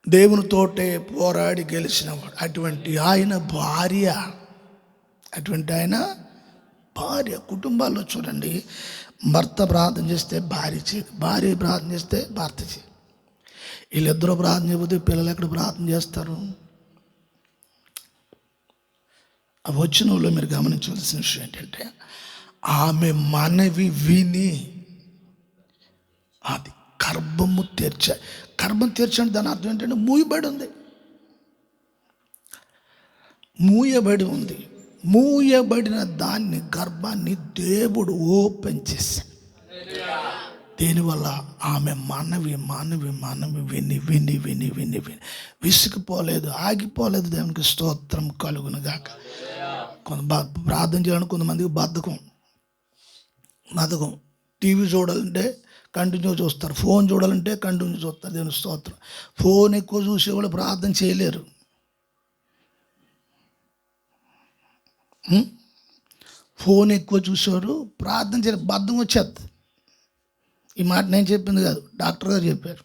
దేవునితోటే పోరాడి గెలిచినవాడు. అటువంటి ఆయన భార్య కుటుంబాల్లో చూడండి, భర్త ప్రార్థన చేస్తే భార్య చేయదు, భార్య ప్రార్థన చేస్తే భర్త చేయదు. వీళ్ళిద్దరూ ప్రార్థన చేయకపోతే పిల్లలు ఎక్కడ ప్రార్థన చేస్తారు? ఆ వచ్చిన వాళ్ళు మీరు గమనించవలసిన విషయం ఏంటంటే, ఆమె మనవి విని అది గర్భం తెరిచండి. దాని అర్థం ఏంటంటే మూయబడి ఉంది. మూయబడిన దాన్ని, గర్భాన్ని దేవుడు ఓపెన్ చేశాడు. దీనివల్ల ఆమె మనవి విని విసిగిపోలేదు, ఆగిపోలేదు. దేవునికి స్తోత్రం కలుగును గాక. ప్రార్థన చేయాలని కొంతమందికి బద్ధకం. టీవీ చూడాలంటే కంటిన్యూ చూస్తారు, ఫోన్ చూడాలంటే కంటిన్యూ చూస్తారు. దేవుని స్తోత్రం. ఫోన్ ఎక్కువ చూసేవాళ్ళు ప్రార్థన చేయలేరు. ఫోన్ ఎక్కువ చూసేవారు ప్రార్థన చేయలేరు, బద్ధకం వచ్చేస్తుంది. ఈ మాట నేను చెప్పింది కాదు, డాక్టర్ గారు చెప్పారు.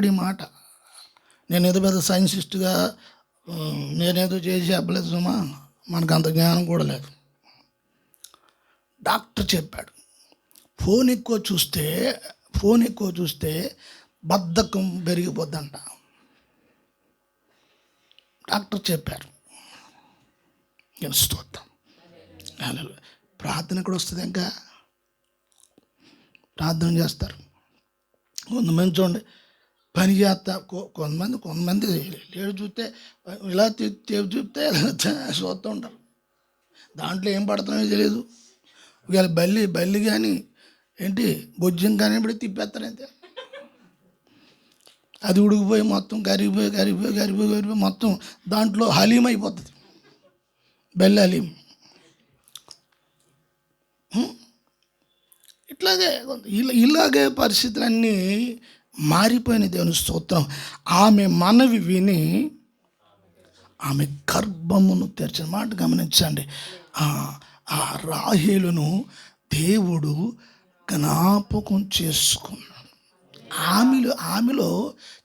ఈ మాట. నేనేదో పెద్ద సైన్సిస్ట్గా నేనేదో చేసి చెప్పలేదు సుమా, మనకు అంత జ్ఞానం కూడా లేదు. డాక్టర్ చెప్పాడు, ఫోన్ ఎక్కువ చూస్తే బద్ధకం పెరిగిపోద్దంట. డాక్టర్ చెప్పారు. స్తోత్రం. ప్రార్థన కూడా వస్తుంది. ఇంకా ప్రార్థన చేస్తారు కొంతమంది. చూడండి, పని చేస్తా కొంతమంది లేడు చూస్తే ఇలా చూస్తే చూస్తూ ఉంటారు. దాంట్లో ఏం పడుతున్నాయో తెలియదు. ఇవాళ బల్లి కానీ ఏంటి బొజ్జం కానీ ఇప్పుడు తిప్పేస్తారు. అంతే, అది ఉడికిపోయి మొత్తం కరిగిపోయి మొత్తం దాంట్లో హలీం అయిపోతుంది. బెల్లి హలీం. ఇలాగే పరిస్థితులన్నీ మారిపోయిన. దేవుని స్తోత్రం. ఆమె మనవి విని ఆమె గర్భమును తెరిచిన మాట గమనించండి. ఆ రాహేలును దేవుడు జ్ఞాపకం చేసుకున్నాడు. ఆమెలో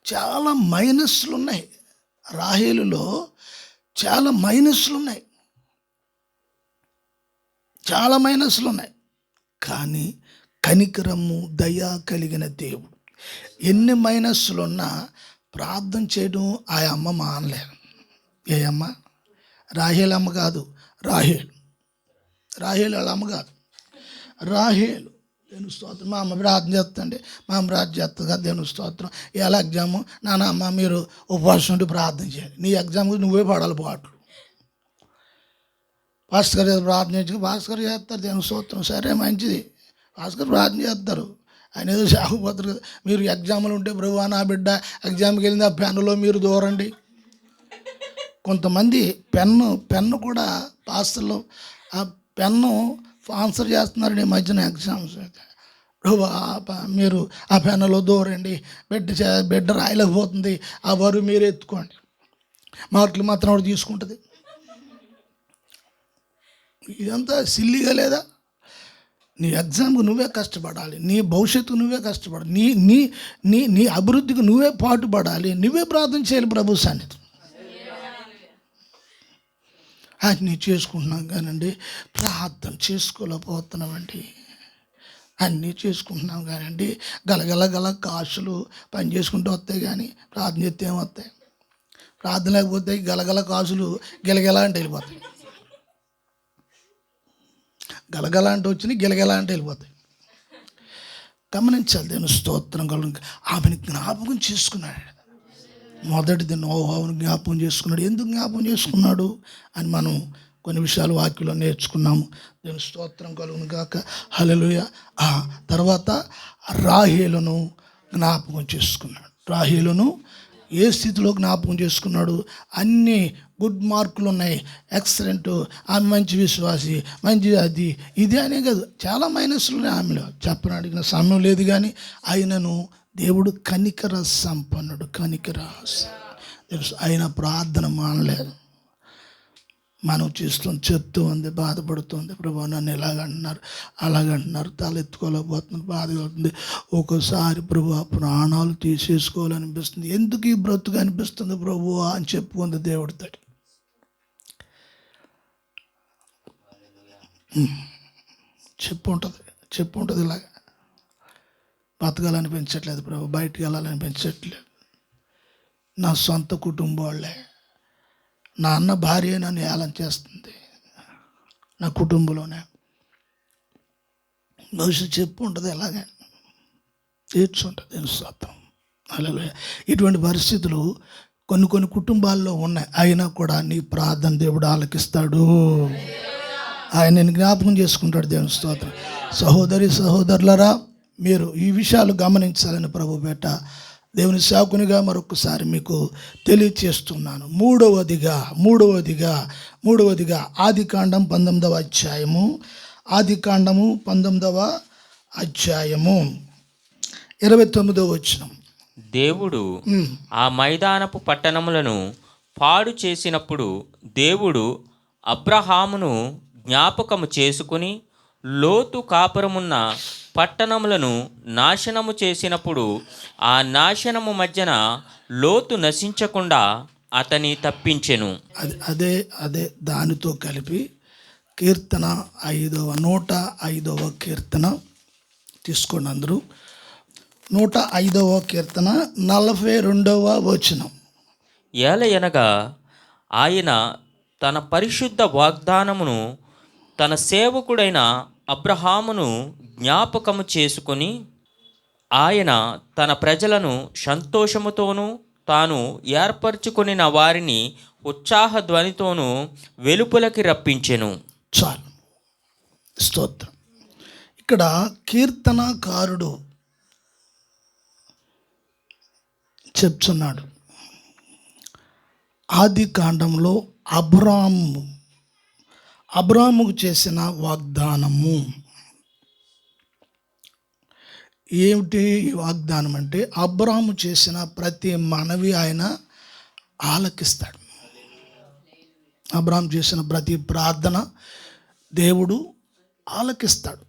చాలా మైనస్లు ఉన్నాయి. రాహేలులో చాలా మైనస్లు ఉన్నాయి. కానీ కనికరము, దయ కలిగిన దేవుడు. ఎన్ని మైనస్లున్నా ప్రార్థన చేయడం ఆ అమ్మ మానలే. ఏ అమ్మ? రాహేల్ అమ్మ కాదు, రాహేలు వాళ్ళ అమ్మ కాదు, రాహేలు. దేవుని స్తోత్రం. మా అమ్మ ప్రార్థన చేస్తుందండి, మా అమ్మ ప్రార్థన చేస్తుంది కదా, దేవుని స్తోత్రం. ఎలా ఎగ్జాము? నాన్న అమ్మ మీరు ఉపవాసం ఉండి ప్రార్థన చేయాలి, నీ ఎగ్జామ్ నువ్వే పడాలి పాటలు. పాస్టర్ గారు ప్రార్థన చేసి పాస్టర్ గారు చేస్తారు, దేవుని స్తోత్రం. సరే మంచిది, పాస్టర్ గారు ప్రార్థన చేస్తారు, ఆయన ఏదో సాగుపోతారు కదా. మీరు ఎగ్జామ్లు ఉంటే ప్రభువా నా బిడ్డ ఎగ్జామ్కి వెళ్ళింది ఆ పెన్నులో మీరు దూరండి. కొంతమంది పెన్ను కూడా పాస్టర్లు ఆ పెన్ను ఆన్సర్ చేస్తున్నారు ఈ మధ్యన ఎగ్జామ్స్. ప్రభువా మీరు ఆ పెన్నులో దూరండి, బిడ్డ రాయలేకపోతుంది, ఆ బరువు మీరు ఎత్తుకోండి, మార్కులు మాత్రం ఆవిడ తీసుకుంటుంది. ఇదంతా సిల్లిగా లేదా? నీ ఎగ్జామ్కి నువ్వే కష్టపడాలి, నీ భవిష్యత్తుకు నువ్వే కష్టపడాలి, నీ నీ నీ నీ అభివృద్ధికి నువ్వే పాటుపడాలి, నువ్వే ప్రార్థన చేయాలి ప్రభు సన్నిధి. అన్నీ చేసుకుంటున్నాం కానండి ప్రార్థన చేసుకోలేకపోతున్నామండి. అన్నీ చేసుకుంటున్నాం కానండి గలగల కాసులు పని చేసుకుంటూ వస్తాయి, కానీ ప్రార్థన చేస్తే ఏమొస్తాయి? ప్రార్థన లేకపోతే గలగల కాసులు గిలగిల అంటే వెళ్ళిపోతాయి. గలగల అంటే వచ్చినాయి, గిలగిల అంటే వెళ్ళిపోతాయి. గమనించాలి. దేవుని స్తోత్రం కలుగు. ఆమెను జ్ఞాపకం చేసుకున్నాడు. మొదటిది నోవాహును జ్ఞాపకం చేసుకున్నాడు. ఎందుకు జ్ఞాపకం చేసుకున్నాడు అని మనం కొన్ని విషయాలు వాక్యంలో నేర్చుకున్నాము. దేవుని స్తోత్రం కలుగును గాక. హల్లెలూయా. ఆ తర్వాత రాహేలును జ్ఞాపకం చేసుకున్నాడు. రాహేలును ఏ స్థితిలో జ్ఞాపకం చేసుకున్నాడు? అన్ని గుడ్ మార్కులు ఉన్నాయి, ఎక్సలెంట్, ఆమె మంచి విశ్వాసి, మంచి అది ఇది అనే కాదు, చాలా మైనస్లు ఉన్నాయి ఆమెలో. చెప్పనడిగిన సమయం లేదు, కానీ ఆయనను దేవుడు కనికర సంపన్నుడు. ఆయన ప్రార్థన మానలేదు. మనం చెప్తూ ఉంది, బాధపడుతుంది, ప్రభు నన్ను అలాగంటున్నారు, తల ఎత్తుకోలేకపోతున్నారు, బాధగా అవుతుంది. ఒక్కోసారి ప్రభు ప్రాణాలు తీసేసుకోవాలనిపిస్తుంది. ఎందుకు ఈ బ్రతుకు అనిపిస్తుంది ప్రభు అని చెప్పుకుంది దేవుడితో. చెప్పు ఉంటుంది ఇలాగ, బతకాలనిపించట్లేదు ప్రభు, బయటికి వెళ్ళాలనిపించట్లేదు, నా సొంత కుటుంబం వాళ్ళే, నా అన్న భార్య నన్ను ఏలం చేస్తుంది, నా కుటుంబంలోనే భవిష్యత్తు చెప్పు ఉంటుంది, ఎలాగే తీర్చుంటుంది. నేను శాతం అలా ఇటువంటి పరిస్థితులు కొన్ని కుటుంబాల్లో ఉన్నాయి. అయినా కూడా నీ ప్రార్థన దేవుడు ఆలకిస్తాడు. ఆయన నేను జ్ఞాపకం చేసుకుంటాడు. దేవుని స్తోత్రం. సహోదరులరా, మీరు ఈ విషయాలు గమనించాలని ప్రభు పేట దేవుని సేవకునిగా మరొకసారి మీకు తెలియచేస్తున్నాను. మూడవదిగా ఆదికాండం 19వ అధ్యాయము, ఆదికాండము 19వ అధ్యాయము 29వ వచనం. దేవుడు ఆ మైదానపు పట్టణములను పాడు చేసినప్పుడు దేవుడు అబ్రహామును జ్ఞాపకము చేసుకుని లోతు కాపురమున్న పట్టణములను నాశనము చేసినప్పుడు ఆ నాశనము మధ్యన లోతు నశించకుండా అతని తప్పించెను. అదే దానితో కలిపి కీర్తన 105వ కీర్తన తీసుకోండి అందరూ. 105వ కీర్తన 42వ వచనం. ఏలయనగా ఆయన తన పరిశుద్ధ వాగ్దానమును తన సేవకుడైన అబ్రహామును జ్ఞాపకము చేసుకొని ఆయన తన ప్రజలను సంతోషముతోనూ తాను ఏర్పరచుకొనిన వారిని ఉత్సాహ ధ్వనితోనూ వెలుపలకి రప్పించెను. చాలు, స్తోత్రం. ఇక్కడ కీర్తనకారుడు చెప్తున్నాడు, ఆది కాండంలో అబ్రాముకు చేసిన వాగ్దానము ఏమిటి? ఈ వాగ్దానం అంటే అబ్రాము చేసిన ప్రతి మనవి ఆయన ఆలకిస్తాడు. అబ్రాము చేసిన ప్రతి ప్రార్థన దేవుడు ఆలకిస్తాడు.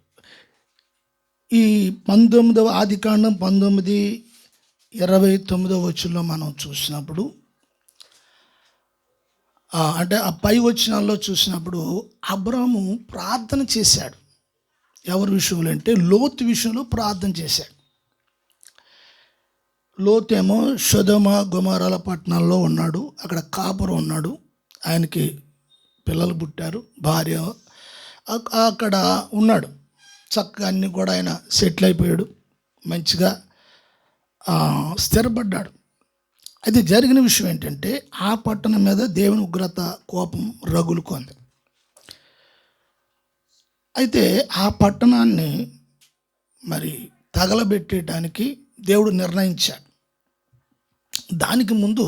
ఈ 19వ ఆదికాండం 19:29 వచనంలో మనం చూసినప్పుడు, అంటే ఆ పై వచనాల్లో చూసినప్పుడు అబ్రాము ప్రార్థన చేశాడు. ఎవరి విషయంలో అంటే లోతు విషయంలో ప్రార్థన చేశాడు. లోతేమో సొదొమ గొమొర్రాల పట్టణాల్లో ఉన్నాడు. అక్కడ కాపురం ఉన్నాడు. ఆయనకి పిల్లలు పుట్టారు, భార్య అక్కడ ఉన్నాడు. చక్కగా అన్నీ కూడా ఆయన సెటిల్ అయిపోయాడు, మంచిగా స్థిరపడ్డాడు. అయితే జరిగిన విషయం ఏంటంటే ఆ పట్టణం మీద దేవుని ఉగ్రత, కోపం రగులుకుంది. అయితే ఆ పట్టణాన్ని మరి తగలబెట్టేయడానికి దేవుడు నిర్ణయించాడు. దానికి ముందు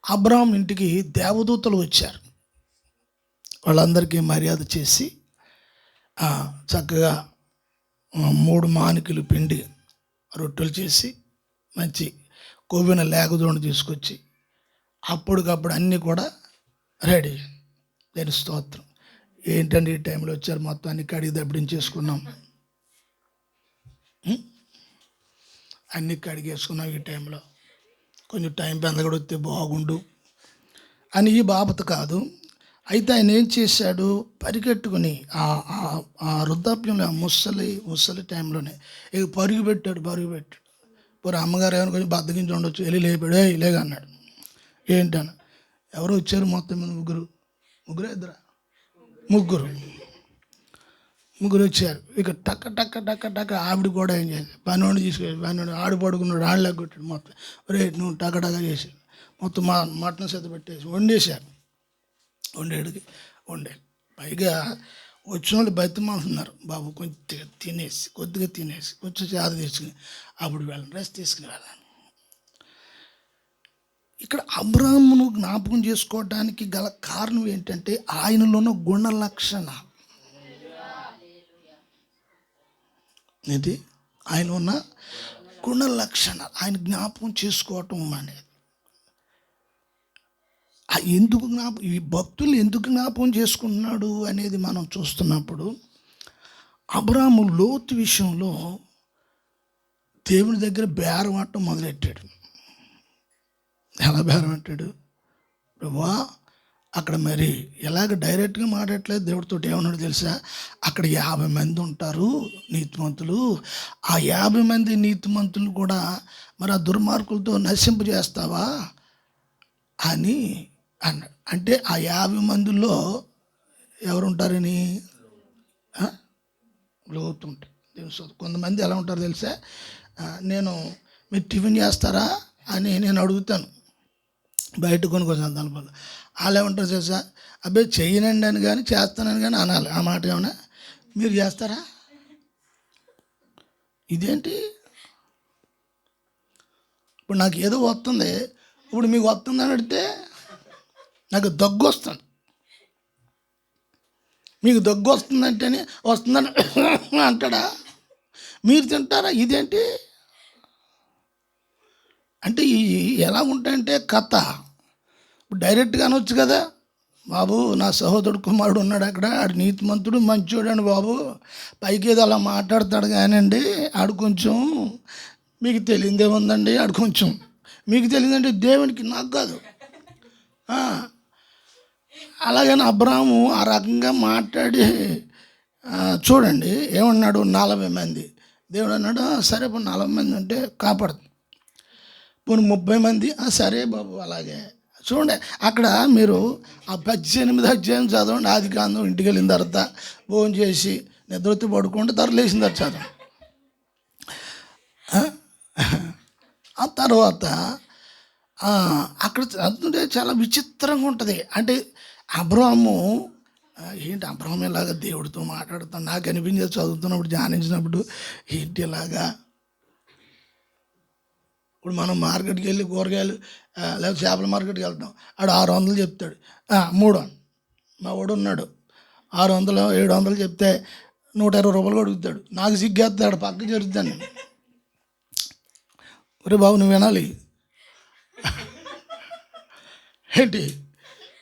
అబ్రాహాం ఇంటికి దేవదూతలు వచ్చారు. వాళ్ళందరికీ మర్యాద చేసి చక్కగా 3 మానికలు పిండి రొట్టెలు చేసి మంచి కొవ్విన లేగదోడు తీసుకొచ్చి అప్పటికప్పుడు అన్నీ కూడా రెడీ. దేని స్తోత్రం. ఏంటంటే ఈ టైంలో వచ్చారు, మొత్తం అన్ని కడిగి దబ్బడించేసుకున్నాం, అన్నీ కడిగేసుకున్నాం. ఈ టైంలో కొంచెం టైం పెందగడొస్తే బాగుండు అని ఈ బాబత కాదు. అయితే ఆయన ఏం చేశాడు, పరిగెట్టుకుని ఆ వృద్ధాప్యంలో ముసలి టైంలోనే పరుగు పెట్టాడు. పోరు అమ్మగారు ఏమైనా కొంచెం బద్దగించి ఉండొచ్చు, వెళ్ళి లేపాడు. లేగా అన్నాడు. ఏంటన్నా, ఎవరో వచ్చారు, మొత్తం మీద ముగ్గురు వచ్చారు. ఇక టక్క టక్క టక్క టక్క ఆవిడ కూడా ఏం చేశాడు, పనివాడు తీసుకెళ్ళి ఆడు పడుకున్నాడు, ఆడలేక కొట్టాడు. మొత్తం రే నువ్వు టక్క టక్క చేసాడు. మొత్తం మటన్ సెత పెట్టేసి వండేశారు. వండాడు. పైగా వచ్చిన వాళ్ళు బతిమాలుతున్నారు, బాబు కొద్దిగా తినేసి కొంచెం చేత తీసుకుని అప్పుడు వెళ్ళండి, రెస్ట్ తీసుకుని వెళ్ళాను. ఇక్కడ అబ్రాహామును జ్ఞాపకం చేసుకోవడానికి గల కారణం ఏంటంటే ఆయనలో ఉన్న గుణ లక్షణాలు. ఇది ఆయన ఉన్న గుణ లక్షణాలు ఆయన జ్ఞాపకం చేసుకోవటం అనేది. ఈ భక్తులు ఎందుకు జ్ఞాపకం చేసుకున్నాడు అనేది మనం చూస్తున్నప్పుడు అబ్రాహాము లోతు విషయంలో దేవుని దగ్గర బేరం ఆడటం మొదలెట్టాడు. ఎలా బేరం ఆడాడు? ప్రభువా, అక్కడ మరి ఎలాగ డైరెక్ట్గా మాట్లాడట్లేదు దేవుడితో. ఏమన్నాడు తెలుసా? అక్కడ 50 మంది ఉంటారు నీతిమంతులు. ఆ 50 మంది నీతిమంతులు కూడా మరి ఆ దుర్మార్గులతో నశింపజేస్తావా అని అన్నాడు. అంటే ఆ 50 మందిలో ఎవరుంటారని లోతు ఉంటాయి. కొంతమంది ఎలా ఉంటారో తెలుసా? మీరు టిఫిన్ చేస్తారా అని నేను అడుగుతాను బయట కొన్ని సందర్భాలు. వాళ్ళు ఏమంటారు తెలుసా? అబ్బాయి చేయనండి అని కానీ చేస్తానని కానీ అనాలి. ఆ మాట ఏమన్నా మీరు చేస్తారా? ఇదేంటి? ఇప్పుడు నాకు ఏదో వస్తుంది, ఇప్పుడు మీకు వస్తుందని అడిగితే నాకు దగ్గు వస్తుంది. మీకు దగ్గు వస్తుందంటేనే వస్తుందని అంటాడా? మీరు తింటారా? ఇదేంటి అంటే ఎలా ఉంటాయంటే కథ. ఇప్పుడు డైరెక్ట్గా అనొచ్చు కదా, బాబు నా సహోదరుడు కుమారుడు ఉన్నాడు అక్కడ, ఆడు నీతిమంతుడు మంచోడు అండి బాబు, పైకి ఏదో అలా మాట్లాడతాడు కానండి, ఆడు కొంచెం మీకు తెలియదే ఉందండి, ఆడు కొంచెం మీకు తెలియదంటే దేవునికి నాకు కాదు. అలాగని అబ్రాహాము ఆ రకంగా మాట్లాడి చూడండి ఏమన్నాడు, 40 మంది. దేవుడు అన్నాడు సరే ఇప్పుడు 40 మంది అంటే కాపాడుతుంది. పోనీ 30 మంది, సరే బాబు అలాగే. చూడండి అక్కడ మీరు ఆ 18 అధ్యాయం చదవండి. ఆదికాండం ఇంటికి వెళ్ళిన తర్వాత భోజనం చేసి నిద్రతో పడుకుంటే తర్వాత లేచిన తర్వాత చదవండి. ఆ తర్వాత అక్కడ చదువుతుంటే చాలా విచిత్రంగా ఉంటుంది. అంటే అబ్రాహాము ఏంటి, అబ్రాహాం ఇలాగా దేవుడితో మాట్లాడుతాను నాకు అనిపించేది చదువుతున్నప్పుడు, ధ్యానించినప్పుడు. ఏంటి ఇలాగా? ఇప్పుడు మనం మార్కెట్కి వెళ్ళి కూరగాయలు లేదా చేపల మార్కెట్కి వెళ్తాం, ఆడు 600 చెప్తాడు, 300. మా వాడు ఉన్నాడు 600 700 చెప్తే 120 రూపాయలు అడుగుతాడు. నాకు సిగ్గేస్తాడు, పక్కకి జరుగుతాను. ఒరే బాబు నువ్వు వినాలి ఏంటి?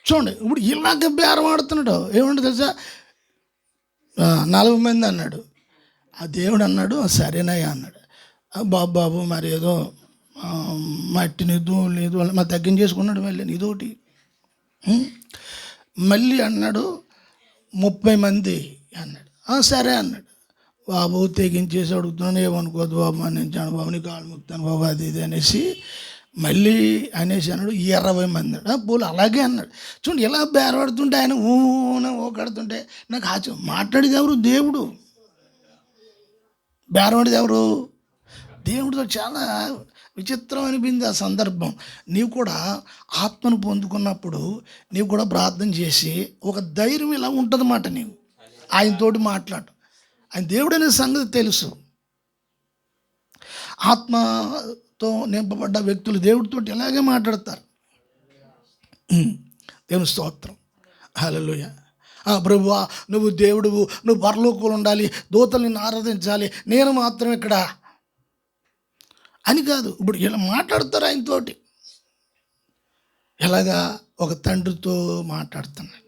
చూడండి ఇప్పుడు ఇలాగ బేరం ఆడుతున్నాడు. ఏమంటే తెలుసా, 40 మంది అన్నాడు. ఆ దేవుడు అన్నాడు సరేనయ్యా అన్నాడు. బాబు మరి ఏదో మట్టి నిధు లేదు మా తగ్గించేసుకున్నాడు. మళ్ళీ ఇదోటి మళ్ళీ అన్నాడు 30 మంది అన్నాడు. సరే అన్నాడు. బాబు తెగించేసి అడుగుతున్నాను, ఏమనుకోదు బాబు, అని నేను చాను బాబు, నీ కాళ్ళు ముక్తాను బాబు, అది ఇది అనేసి మళ్ళీ అనేసి అన్నాడు. 20 మంది పోలు అలాగే అన్నాడు. చూడండి, ఎలా బేరపడుతుంటే ఆయన ఓ కడుతుంటే నాకు మాట్లాడేది ఎవరు? దేవుడు. బేరపడేది ఎవరు? దేవుడితో. చాలా విచిత్రం అనిపింది ఆ సందర్భం. నీవు కూడా ఆత్మను పొందుకున్నప్పుడు నీవు కూడా ప్రార్థన చేసి ఒక ధైర్యం ఇలా ఉంటుందన్నమాట. నీవు ఆయనతోటి మాట్లాడు. ఆయన దేవుడు అనే సంగతి తెలుసు. ఆత్మతో నింపబడ్డ వ్యక్తులు దేవుడితో ఇలాగే మాట్లాడతారు. దేవుని స్తోత్రం, హల్లెలూయా. ప్రభువా, నువ్వు దేవుడువు, నువ్వు పరలోకంలో ఉండాలి, దూతలు నిన్ను ఆరాధించాలి, నేను మాత్రం ఇక్కడ అని కాదు. ఇప్పుడు ఇలా మాట్లాడతారు ఆయనతోటి. ఎలాగా? ఒక తండ్రితో మాట్లాడుతున్నాడు.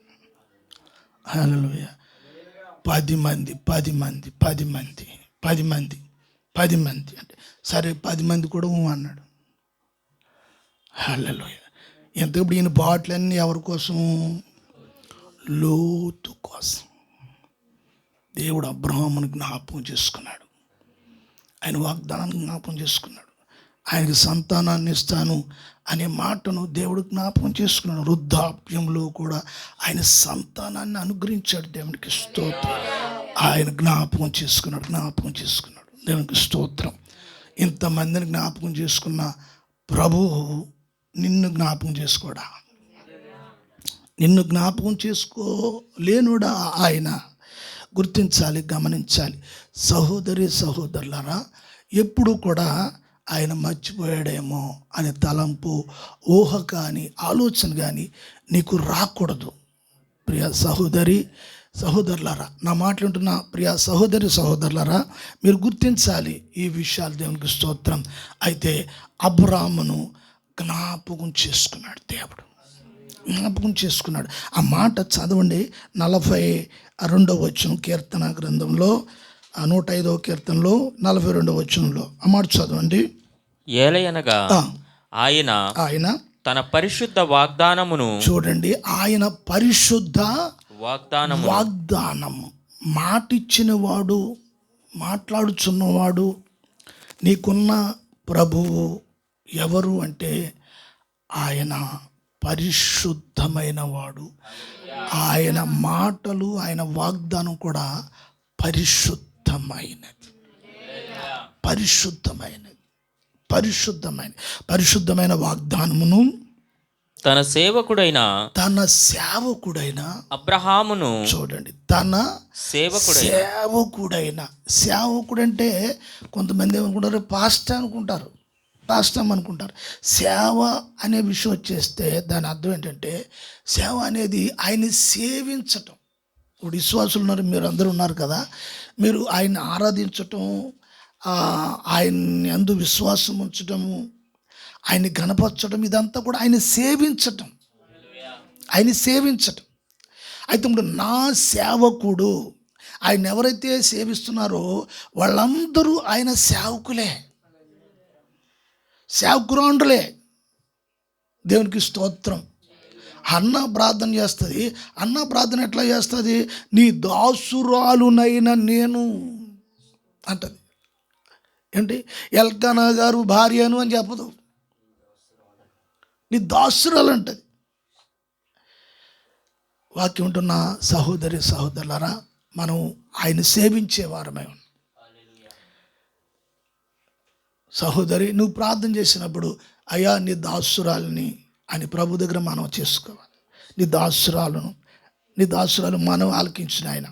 హల్లెలూయా. 10 మంది అంటే సరే 10 మంది కూడా అన్నాడు. హల్లెలూయా. ఇప్పుడు ఈయన బాటలన్నీ ఎవరి కోసం? లోతు కోసం. దేవుడు అబ్రహామును జ్ఞాపకం చేసుకున్నాడు. ఆయన వాగ్దానాన్ని జ్ఞాపకం చేసుకున్నాడు. ఆయనకి సంతానాన్ని ఇస్తాను అనే మాటను దేవుడు జ్ఞాపకం చేసుకున్నాడు. వృద్ధాప్యంలో కూడా ఆయన సంతానాన్ని అనుగ్రహించాడు. దేవునికి స్తోత్రం. ఆయన జ్ఞాపకం చేసుకున్నాడు. దేవునికి స్తోత్రం. ఇంతమందిని జ్ఞాపకం చేసుకున్న ప్రభువు నిన్ను జ్ఞాపకం చేసుకోడా? నిన్ను జ్ఞాపకం చేసుకోలేనుడా ఆయన? గుర్తించాలి, గమనించాలి. సహోదరులారా, ఎప్పుడు కూడా ఆయన మర్చిపోయాడేమో అనే తలంపు, ఊహ కానీ ఆలోచన కానీ నీకు రాకూడదు. ప్రియ సహోదరులారా, నా మాట్లాడుతున్న ప్రియ సహోదరులారా, మీరు గుర్తించాలి ఈ విషయాలు. దేవునికి స్తోత్రం. అయితే అబ్రాహామును జ్ఞాపకం చేసుకున్నాడు. దేవుడు జ్ఞాపకం చేసుకున్నాడు. ఆ మాట చదవండి. 42వ వచనం కీర్తన గ్రంథంలో, 105వ కీర్తనలో 42వ వచనంలో ఆ మాట చదవండి. ఏలయనగా ఆయన తన పరిశుద్ధ వాగ్దానమును, చూడండి, ఆయన పరిశుద్ధ వాగ్దానం మాటిచ్చిన వాడు, మాట్లాడుచున్నవాడు, నీకున్న ప్రభువు ఎవరు అంటే ఆయన పరిశుద్ధమైన వాడు. ఆయన మాటలు, ఆయన వాగ్దానం కూడా పరిశుద్ధమైన వాగ్దానమును తన సేవకుడైన అబ్రహామును, చూడండి, తన సేవకుడంటే కొంతమంది ఏమనుకుంటారు? పాస్టర్ అనుకుంటారు. సేవ అనే విషయం వచ్చేస్తే దాని అర్థం ఏంటంటే, సేవ అనేది ఆయన్ని సేవించటం. ఇప్పుడు విశ్వాసులు ఉన్నారు, మీరు అందరూ ఉన్నారు కదా, మీరు ఆయన్ని ఆరాధించటం, ఆయన్ని అందు విశ్వాసం ఉంచటము, ఆయన్ని గణపరచడం, ఇదంతా కూడా ఆయన సేవించటం. అయితే ఇప్పుడు నా సేవకుడు, ఆయన ఎవరైతే సేవిస్తున్నారో వాళ్ళందరూ ఆయన సేవకురాండ్రులే. దేవునికి స్తోత్రం. అన్న ప్రార్థన చేస్తుంది. అన్న ప్రార్థన ఎట్లా చేస్తుంది? నీ దాసురాలునైన నేను అంటది. ఏంటి? ఎల్కానా గారు భార్యను అని చెప్పదు, నీ దాసురాలు అంటది. వాక్యం ఉంటున్న సహోదరులారా, మనం ఆయన సేవించే వారమే. సహోదరి, నువ్వు ప్రార్థన చేసినప్పుడు, అయ్యా నీ దాసురాలని అని ప్రభు దగ్గర మనం చేసుకోవాలి. నీ దాసురాలు మనం ఆలకించిన ఆయన,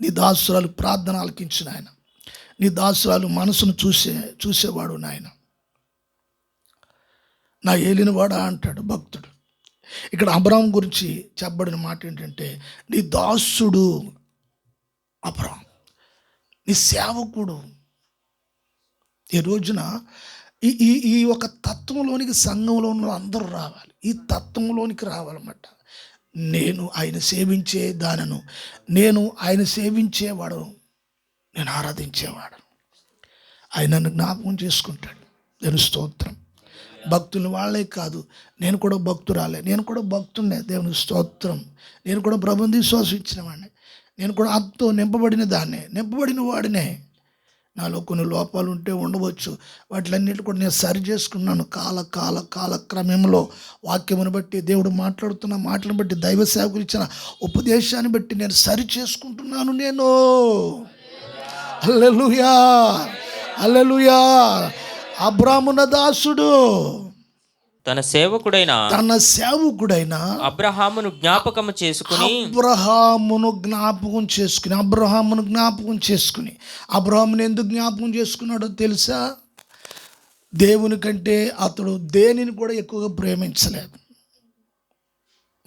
నీ దాసురాలు ప్రార్థన ఆలకించిన ఆయన, నీ దాసురాలు మనసును చూసేవాడు నాయన. నా ఏలినవాడా అంటాడు భక్తుడు. ఇక్కడ అబ్రాహాము గురించి చెప్పబడిన మాట ఏంటంటే, నీ దాసుడు అబ్రాహాము, నీ సేవకుడు. ఈ రోజున ఈ ఒక తత్వంలోనికి సంఘంలో ఉన్న అందరూ రావాలి. ఈ తత్వంలోనికి రావాలన్నమాట. నేను ఆయన సేవించే దానను, నేను ఆయన సేవించేవాడు, నేను ఆరాధించేవాడు. ఆయన నన్ను జ్ఞాపకం చేసుకుంటాడు. దేవుని స్తోత్రం. భక్తులు వాళ్ళే కాదు, నేను కూడా భక్తురాలే, నేను కూడా భక్తున్నే. దేవుని స్తోత్రం. నేను కూడా ప్రభుని విశ్వసించిన వాడిని. నేను కూడా ఆత్మతో నింపబడిన దాన్నే, నింపబడిన వాడినే. నాలో కొన్ని లోపాలు ఉంటే ఉండవచ్చు, వాటిలన్నిటి కూడా నేను సరి చేసుకున్నాను. కాలక్రమంలో వాక్యమును బట్టి, దేవుడు మాట్లాడుతున్న మాటలను బట్టి, దైవ సేవకులు ఇచ్చిన ఉపదేశాన్ని బట్టి నేను సరి చేసుకుంటున్నాను. నేను హల్లెలూయా, హల్లెలూయా. అబ్రాహామున దాసుడు తన సేవకుడైన అబ్రహామును జ్ఞాపకం చేసుకుని అబ్రహామును ఎందుకు జ్ఞాపకం చేసుకున్నాడో తెలుసా? దేవుని కంటే అతడు దేనిని కూడా ఎక్కువగా ప్రేమించలేదు.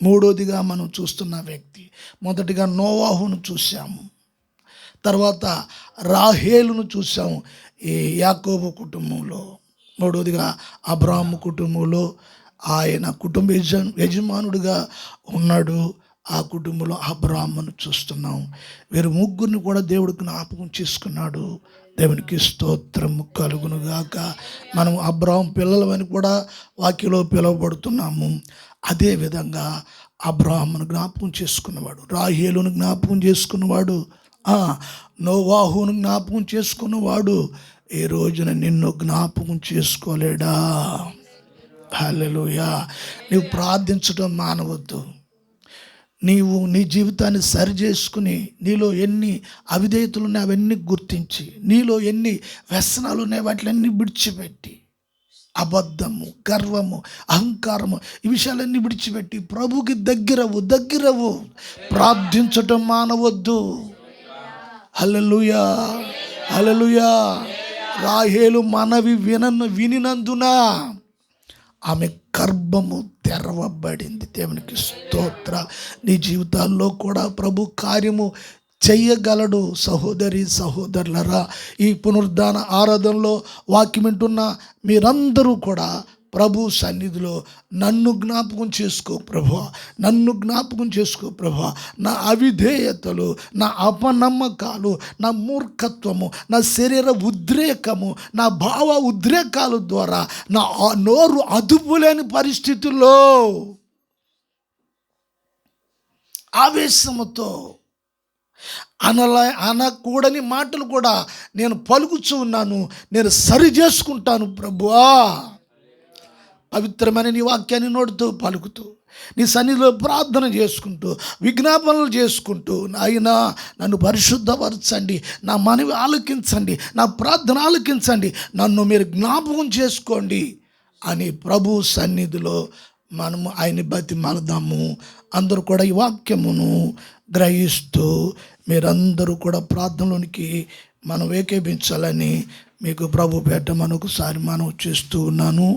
మూడోదిగా మనం చూస్తున్న వ్యక్తి, మొదటిగా నోవాహును చూసాము, తర్వాత రాహేలును చూసాము ఈ యాకోబు కుటుంబంలో, మూడోదిగా అబ్రాహాము కుటుంబంలో ఆయన కుటుంబ యజమానుడిగా ఉన్నాడు. ఆ కుటుంబంలో అబ్రాహామును చూస్తున్నాం. వీరు ముగ్గురిని కూడా దేవుడికి జ్ఞాపకం చేసుకున్నాడు. దేవునికి స్తోత్రం కలుగును గాక. మనం అబ్రాహాం పిల్లలమని కూడా వాక్యలో పిలువబడుతున్నాము. అదేవిధంగా అబ్రాహామును జ్ఞాపకం చేసుకున్నవాడు, రాహేలును జ్ఞాపకం చేసుకున్నవాడు, నోవాహును జ్ఞాపకం చేసుకున్నవాడు ఈ రోజున నిన్ను జ్ఞాపకం చేసుకోలేడా? హల్లెలూయా. నీవు ప్రార్థించడం మానవద్దు. నీవు నీ జీవితాన్ని సరి చేసుకుని, నీలో ఎన్ని అవిధేయతలు ఉన్నాయి అవన్నీ గుర్తించి, నీలో ఎన్ని వ్యసనాలు ఉన్నాయి వాటిలన్నీ విడిచిపెట్టి, అబద్ధము, గర్వము, అహంకారము ఈ విషయాలన్నీ విడిచిపెట్టి ప్రభుకి దగ్గరవు. ప్రార్థించటం మానవద్దు. హల్లెలూయా, హల్లెలూయా. రాహేలు మనవి వినినందున ఆమె గర్భము తెరవబడింది. దేవునికి స్తోత్ర. నీ జీవితాల్లో కూడా ప్రభు కార్యము చెయ్యగలడు. సహోదరి సహోదరులరా, ఈ పునరుద్ధాన ఆరాధనలో వాక్యం వింటున్న మీరందరూ కూడా ప్రభు సన్నిధిలో నన్ను జ్ఞాపకం చేసుకో ప్రభువా, నన్ను జ్ఞాపకం చేసుకో ప్రభువా. నా అవిధేయతలు, నా అపనమ్మకాలు, నా మూర్ఖత్వము, నా శరీర ఉద్రేకము, నా భావ ఉద్రేకాల ద్వారా నా నోరు అదుపులేని పరిస్థితుల్లో ఆవేశముతో అనకూడని మాటలు కూడా నేను పలుకుచూ ఉన్నాను. నేను సరి చేసుకుంటాను ప్రభువా. పవిత్రమైన నీ వాక్యాన్ని నోడుతూ పలుకుతూ, నీ సన్నిధిలో ప్రార్థన చేసుకుంటూ, విజ్ఞాపనలు చేసుకుంటూ, నాయనా నన్ను పరిశుద్ధపరచండి, నా మనవి ఆలకించండి, నా ప్రార్థన ఆలకించండి, నన్ను మీరు జ్ఞాపకం చేసుకోండి అని ప్రభు సన్నిధిలో మనము ఆయన్ని బతిమాలదాము. అందరూ కూడా ఈ వాక్యమును గ్రహిస్తూ మీరందరూ కూడా ప్రార్థనలోనికి మనం ఏకీభించాలని మీకు ప్రభు పేట మనొకసారి మనం చేస్తూ ఉన్నాను.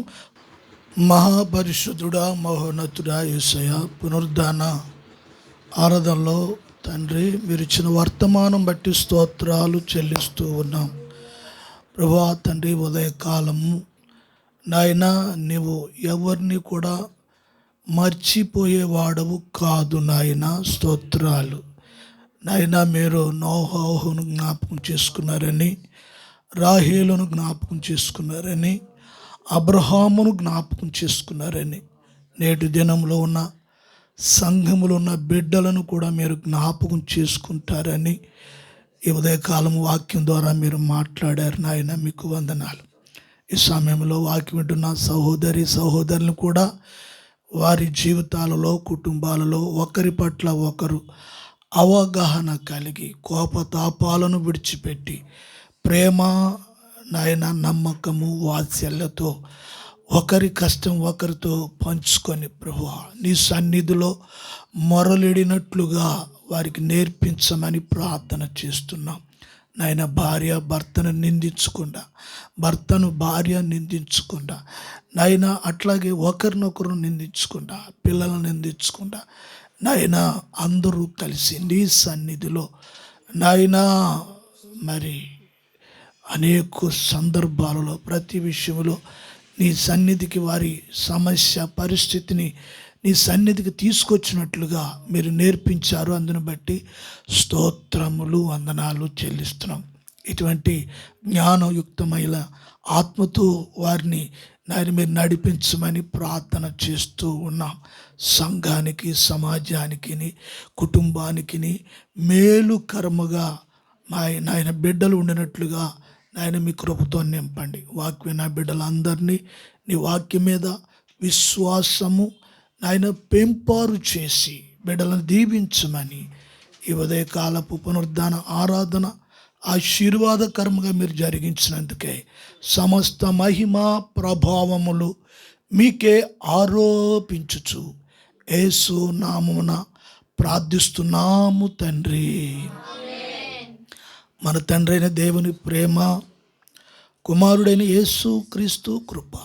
మహాపరిశుద్ధుడా, మహోన్నతుడా యేసయ్య, పునరుద్ధాన ఆరాధనలో తండ్రి మీరు ఇచ్చిన వర్తమానం బట్టి స్తోత్రాలు చెల్లిస్తూ ఉన్నాం ప్రభువా. తండ్రి, ఉదయకాలము నాయన నీవు ఎవరిని కూడా మర్చిపోయేవాడవు కాదు నాయన. స్తోత్రాలు నాయన. మీరు నోవాహును జ్ఞాపకం చేసుకున్నారని, రాహేలును జ్ఞాపకం చేసుకున్నారని, అబ్రహామును జ్ఞాపకం చేసుకున్నారని, నేటి దినంలో ఉన్న సంఘములో ఉన్న బిడ్డలను కూడా మీరు జ్ఞాపకం చేసుకుంటారని ఈ ఉదయకాలం వాక్యం ద్వారా మీరు మాట్లాడారు నాయన. మీకు వందనాలు. ఈ సమయంలో వాక్యం వింటున్న సహోదరి సహోదరులను కూడా వారి జీవితాలలో, కుటుంబాలలో ఒకరి పట్ల ఒకరు అవగాహన కలిగి, కోపతాపాలను విడిచిపెట్టి ప్రేమ నాయన, నమ్మకము, వాత్సల్యతో ఒకరి కష్టం ఒకరితో పంచుకొని ప్రభువా నీ సన్నిధిలో మొరలిడినట్లుగా వారికి నేర్పించమని ప్రార్థన చేస్తున్నాం నాయన. భార్య భర్తను నిందించకుండా, భర్తను భార్య నిందించకుండా నాయన, అట్లాగే ఒకరినొకరు నిందించకుండా, పిల్లలను నిందించకుండా నాయన, అందరూ కలిసి నీ సన్నిధిలో నాయన మరి అనేక సందర్భాలలో ప్రతి విషయంలో నీ సన్నిధికి వారి సమస్య పరిస్థితిని నీ సన్నిధికి తీసుకొచ్చినట్లుగా మీరు నేర్పించారు. అందును బట్టి స్తోత్రములు, వందనాలు చెల్లిస్తున్నాం. ఇటువంటి జ్ఞానయుక్తమైన ఆత్మతో వారిని నాయన మీరు నడిపించమని ప్రార్థన చేస్తూ ఉన్నాం. సంఘానికి, సమాజానికి, కుటుంబానికి మేలుకరముగా నాయన బిడ్డలు ఉండినట్లుగా నాయన మీ కృపతో నింపండి. వాక్యం నా బిడ్డలందరినీ నీ వాక్యం మీద విశ్వాసము నాయన పెంపారు చేసి బిడ్డలను దీవించమని ఈ ఉదయకాలపు పునరుద్ధాన ఆరాధన ఆశీర్వాదకరంగా మీరు జరిగించినందుకే సమస్త మహిమ ప్రభావములు మీకే ఆరోపించుచు యేసు నామమున ప్రార్థిస్తున్నాము తండ్రి. మన తండ్రి అయిన దేవుని ప్రేమ, కుమారుడైన యేసు క్రీస్తు కృప,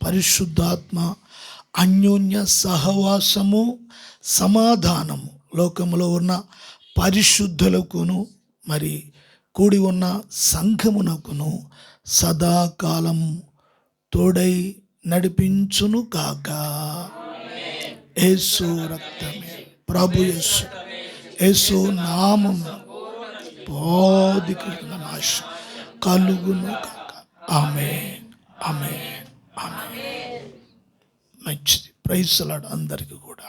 పరిశుద్ధాత్మ అన్యోన్య సహవాసము, సమాధానము లోకములో ఉన్న పరిశుద్ధులకును మరి కూడి ఉన్న సంఘమునకును సదాకాలం తోడై నడిపించును కాక. యేసు రక్తమే, ప్రభు యేసు, యేసు నామము బోధికుల నాశ కలుగును కాక. ఆమేన్, ఆమేన్, ఆమేన్. మంచిది. ప్రైజ్ ది లార్డ్ అందరికీ కూడా.